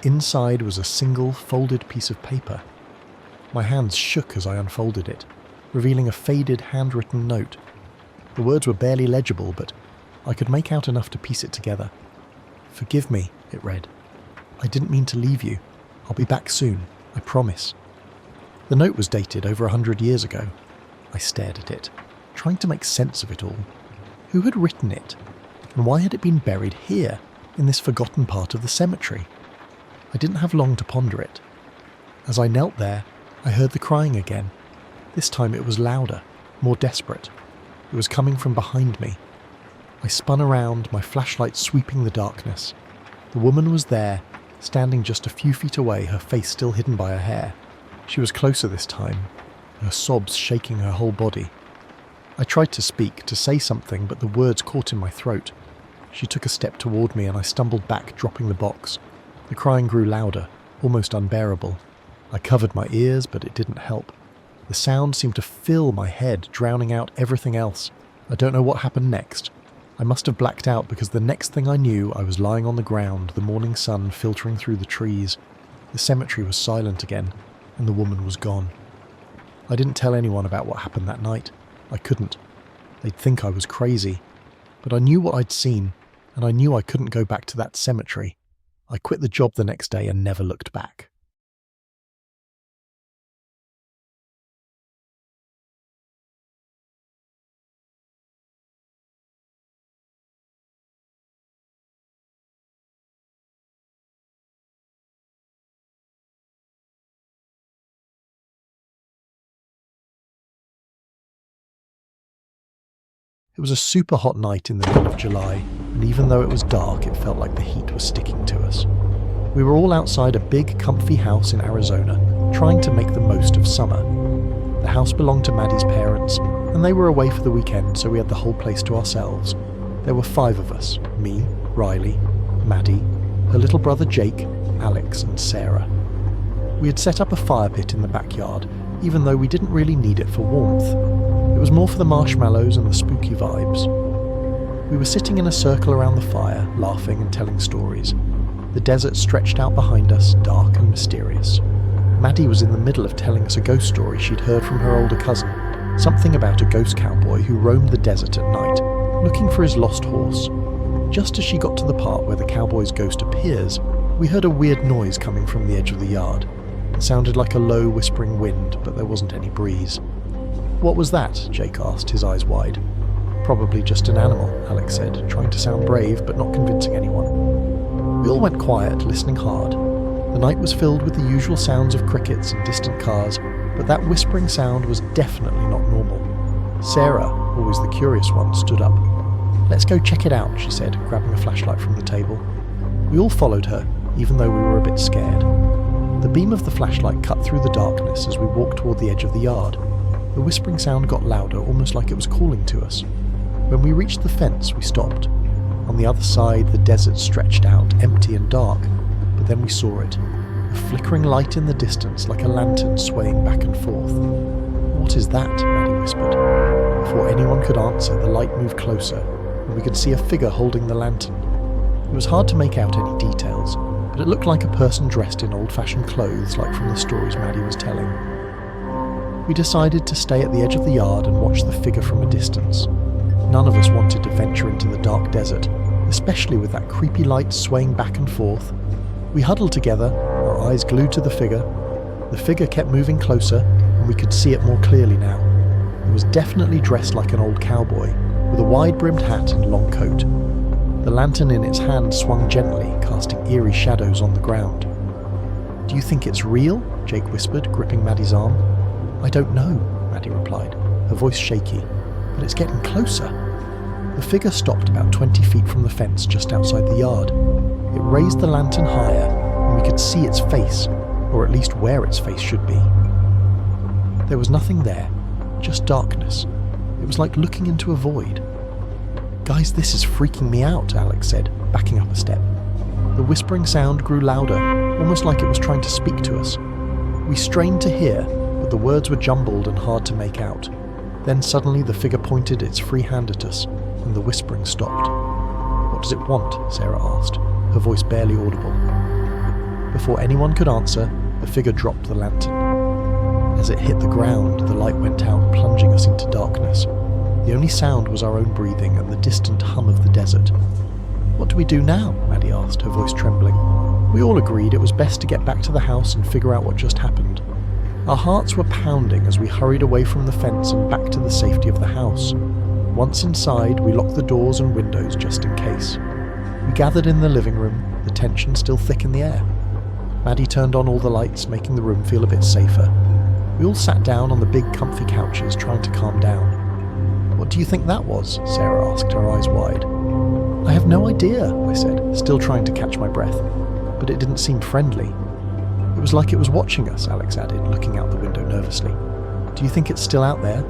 Inside was a single, folded piece of paper. My hands shook as I unfolded it, revealing a faded, handwritten note. The words were barely legible, but I could make out enough to piece it together. "Forgive me," it read. "I didn't mean to leave you. I'll be back soon, I promise." The note was dated over 100 years ago. I stared at it, trying to make sense of it all. Who had written it? And why had it been buried here, in this forgotten part of the cemetery? I didn't have long to ponder it. As I knelt there, I heard the crying again. This time it was louder, more desperate. It was coming from behind me. I spun around, my flashlight sweeping the darkness. The woman was there, standing just a few feet away, her face still hidden by her hair. She was closer this time, her sobs shaking her whole body. I tried to speak, to say something, but the words caught in my throat. She took a step toward me and I stumbled back, dropping the box. The crying grew louder, almost unbearable. I covered my ears, but it didn't help. The sound seemed to fill my head, drowning out everything else. I don't know what happened next. I must have blacked out because the next thing I knew, I was lying on the ground, the morning sun filtering through the trees. The cemetery was silent again, and the woman was gone. I didn't tell anyone about what happened that night. I couldn't. They'd think I was crazy. But I knew what I'd seen, and I knew I couldn't go back to that cemetery. I quit the job the next day and never looked back. It was a super hot night in the middle of July, and even though it was dark, it felt like the heat was sticking to us. We were all outside a big, comfy house in Arizona, trying to make the most of summer. The house belonged to Maddie's parents, and they were away for the weekend, so we had the whole place to ourselves. There were 5 of us: me, Riley, Maddie, her little brother Jake, Alex, and Sarah. We had set up a fire pit in the backyard, even though we didn't really need it for warmth. It was more for the marshmallows and the spooky vibes. We were sitting in a circle around the fire, laughing and telling stories. The desert stretched out behind us, dark and mysterious. Maddie was in the middle of telling us a ghost story she'd heard from her older cousin, something about a ghost cowboy who roamed the desert at night, looking for his lost horse. Just as she got to the part where the cowboy's ghost appears, we heard a weird noise coming from the edge of the yard. It sounded like a low, whispering wind, but there wasn't any breeze. "What was that?" Jake asked, his eyes wide. "Probably just an animal," Alex said, trying to sound brave but not convincing anyone. We all went quiet, listening hard. The night was filled with the usual sounds of crickets and distant cars, but that whispering sound was definitely not normal. Sarah, always the curious one, stood up. "Let's go check it out," she said, grabbing a flashlight from the table. We all followed her, even though we were a bit scared. The beam of the flashlight cut through the darkness as we walked toward the edge of the yard. The whispering sound got louder, almost like it was calling to us. When we reached the fence, we stopped. On the other side, the desert stretched out, empty and dark, but then we saw it. A flickering light in the distance, like a lantern swaying back and forth. "What is that?" Maddie whispered. Before anyone could answer, the light moved closer, and we could see a figure holding the lantern. It was hard to make out any details, but it looked like a person dressed in old-fashioned clothes, like from the stories Maddie was telling. We decided to stay at the edge of the yard and watch the figure from a distance. None of us wanted to venture into the dark desert, especially with that creepy light swaying back and forth. We huddled together, our eyes glued to the figure. The figure kept moving closer, and we could see it more clearly now. It was definitely dressed like an old cowboy, with a wide-brimmed hat and long coat. The lantern in its hand swung gently, casting eerie shadows on the ground. "Do you think it's real?" Jake whispered, gripping Maddie's arm. "I don't know," Maddie replied, her voice shaky, "but it's getting closer." The figure stopped about 20 feet from the fence just outside the yard. It raised the lantern higher, and we could see its face, or at least where its face should be. There was nothing there, just darkness. It was like looking into a void. "Guys, this is freaking me out," Alex said, backing up a step. The whispering sound grew louder, almost like it was trying to speak to us. We strained to hear, but the words were jumbled and hard to make out. Then suddenly the figure pointed its free hand at us, and the whispering stopped. "What does it want?" Sarah asked, her voice barely audible. Before anyone could answer, the figure dropped the lantern. As it hit the ground, the light went out, plunging us into darkness. The only sound was our own breathing and the distant hum of the desert. "What do we do now?" Maddie asked, her voice trembling. We all agreed it was best to get back to the house and figure out what just happened. Our hearts were pounding as we hurried away from the fence and back to the safety of the house. Once inside, we locked the doors and windows just in case. We gathered in the living room, the tension still thick in the air. Maddie turned on all the lights, making the room feel a bit safer. We all sat down on the big comfy couches, trying to calm down. "What do you think that was?" Sarah asked, her eyes wide. "I have no idea," I said, still trying to catch my breath, but it didn't seem friendly. "It was like it was watching us," Alex added, looking out the window nervously. "Do you think it's still out there?"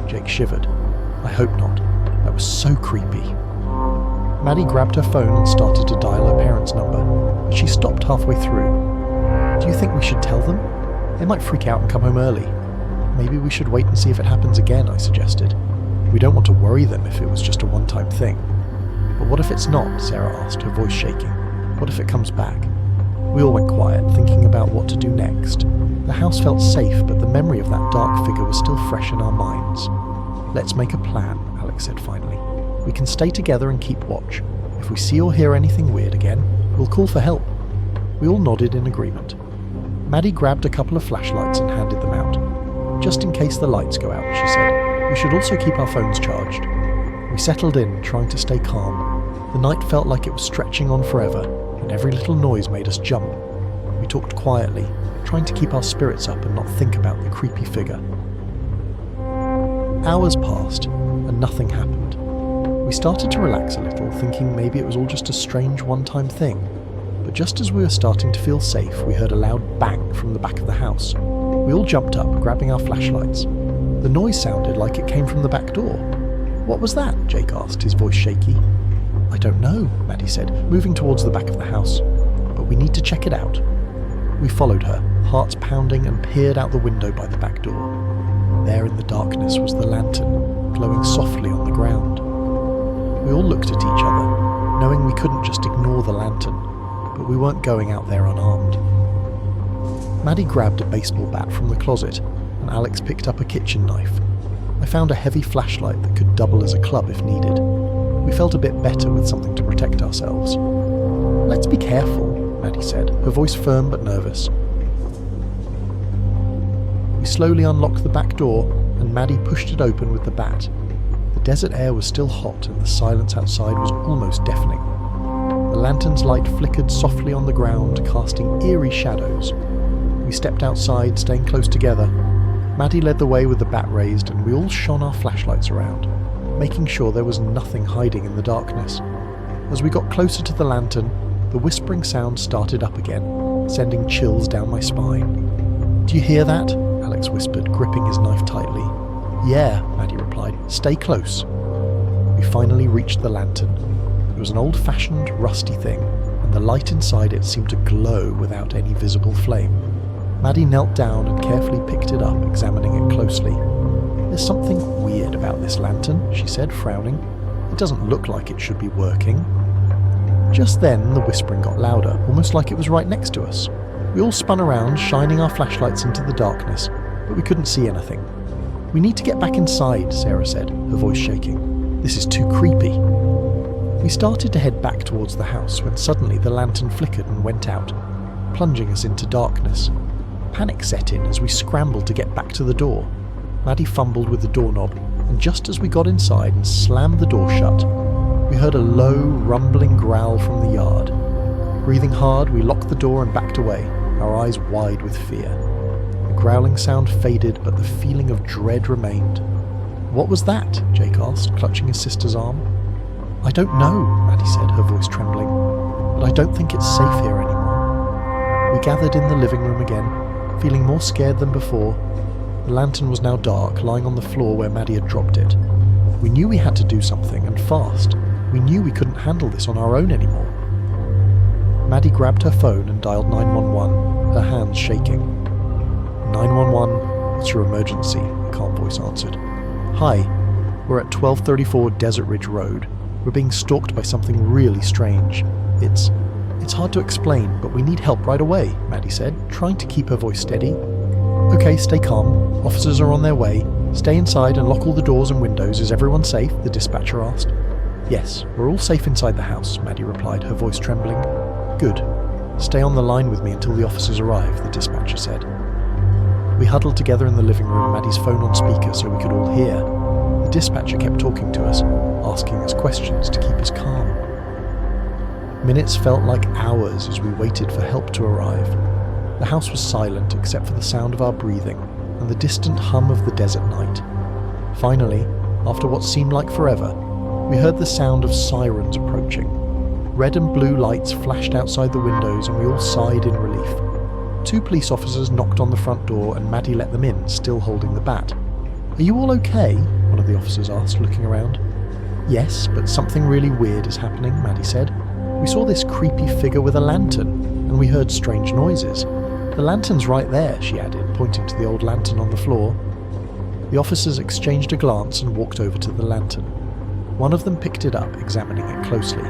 Jake shivered. "I hope not. That was so creepy." Maddie grabbed her phone and started to dial her parents' number, but she stopped halfway through. "Do you think we should tell them?" They might freak out and come home early. Maybe we should wait and see if it happens again, I suggested. We don't want to worry them if it was just a one-time thing. But what if it's not? Sarah asked, her voice shaking. What if it comes back? We all went quiet, thinking about what to do next. The house felt safe, but the memory of that dark figure was still fresh in our minds. Let's make a plan, Alex said finally. We can stay together and keep watch. If we see or hear anything weird again, we'll call for help. We all nodded in agreement. Maddie grabbed a couple of flashlights and handed them out. Just in case the lights go out, she said. We should also keep our phones charged. We settled in, trying to stay calm. The night felt like it was stretching on forever, and every little noise made us jump. We talked quietly, trying to keep our spirits up and not think about the creepy figure. Hours passed, and nothing happened. We started to relax a little, thinking maybe it was all just a strange one-time thing. But just as we were starting to feel safe, we heard a loud bang from the back of the house. We all jumped up, grabbing our flashlights. The noise sounded like it came from the back door. What was that? Jake asked, his voice shaky. I don't know, Maddie said, moving towards the back of the house. But we need to check it out. We followed her, hearts pounding, and peered out the window by the back door. There in the darkness was the lantern, glowing softly on the ground. We all looked at each other, knowing we couldn't just ignore the lantern, but we weren't going out there unarmed. Maddie grabbed a baseball bat from the closet, and Alex picked up a kitchen knife. I found a heavy flashlight that could double as a club if needed. We felt a bit better with something to protect ourselves. Let's be careful, Maddie said, her voice firm but nervous. We slowly unlocked the back door, and Maddie pushed it open with the bat. The desert air was still hot, and the silence outside was almost deafening. The lantern's light flickered softly on the ground, casting eerie shadows. We stepped outside, staying close together. Maddie led the way with the bat raised, and we all shone our flashlights around, making sure there was nothing hiding in the darkness. As we got closer to the lantern, the whispering sound started up again, sending chills down my spine. Do you hear that? Alex whispered, gripping his knife tightly. Yeah, Maddie replied. Stay close. We finally reached the lantern. It was an old-fashioned, rusty thing, and the light inside it seemed to glow without any visible flame. Maddie knelt down and carefully picked it up, examining it closely. There's something weird about this lantern, she said, frowning. It doesn't look like it should be working. Just then, the whispering got louder, almost like it was right next to us. We all spun around, shining our flashlights into the darkness, but we couldn't see anything. We need to get back inside, Sarah said, her voice shaking. This is too creepy. We started to head back towards the house when suddenly the lantern flickered and went out, plunging us into darkness. Panic set in as we scrambled to get back to the door. Maddie fumbled with the doorknob, and just as we got inside and slammed the door shut, we heard a low, rumbling growl from the yard. Breathing hard, we locked the door and backed away, our eyes wide with fear. The growling sound faded, but the feeling of dread remained. What was that? Jake asked, clutching his sister's arm. I don't know, Maddie said, her voice trembling, but I don't think it's safe here anymore. We gathered in the living room again, feeling more scared than before. The lantern was now dark, lying on the floor where Maddie had dropped it. We knew we had to do something, and fast. We knew we couldn't handle this on our own anymore. Maddie grabbed her phone and dialed 911, her hands shaking. 911, it's your emergency, a calm voice answered. Hi, we're at 1234 Desert Ridge Road. We're being stalked by something really strange. It's hard to explain, but we need help right away, Maddie said, trying to keep her voice steady. Okay, stay calm. Officers are on their way. Stay inside and lock all the doors and windows. Is everyone safe? The dispatcher asked. Yes, we're all safe inside the house, Maddie replied, her voice trembling. Good. Stay on the line with me until the officers arrive, the dispatcher said. We huddled together in the living room, Maddie's phone on speaker so we could all hear. The dispatcher kept talking to us, asking us questions to keep us calm. Minutes felt like hours as we waited for help to arrive. The house was silent except for the sound of our breathing and the distant hum of the desert night. Finally, after what seemed like forever, we heard the sound of sirens approaching. Red and blue lights flashed outside the windows and we all sighed in relief. 2 police officers knocked on the front door and Maddie let them in, still holding the bat. Are you all okay? One of the officers asked, looking around. Yes, but something really weird is happening, Maddie said. We saw this creepy figure with a lantern, and we heard strange noises. "The lantern's right there," she added, pointing to the old lantern on the floor. The officers exchanged a glance and walked over to the lantern. One of them picked it up, examining it closely.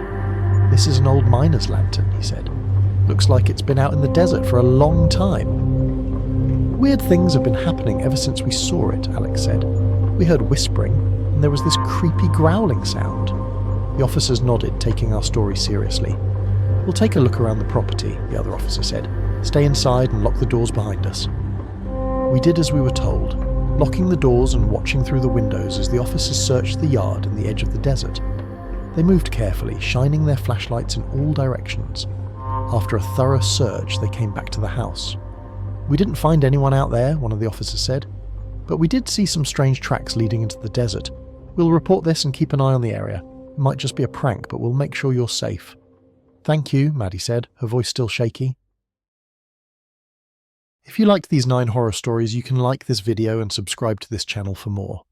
"This is an old miner's lantern," he said. "Looks like it's been out in the desert for a long time." "Weird things have been happening ever since we saw it," Alex said. "We heard whispering, and there was this creepy growling sound." The officers nodded, taking our story seriously. "We'll take a look around the property," the other officer said. "Stay inside and lock the doors behind us." We did as we were told, locking the doors and watching through the windows as the officers searched the yard and the edge of the desert. They moved carefully, shining their flashlights in all directions. After a thorough search, they came back to the house. "We didn't find anyone out there," one of the officers said, "but we did see some strange tracks leading into the desert. We'll report this and keep an eye on the area. It might just be a prank, but we'll make sure you're safe." "Thank you," Maddie said, her voice still shaky. If you liked these 9 horror stories, you can like this video and subscribe to this channel for more.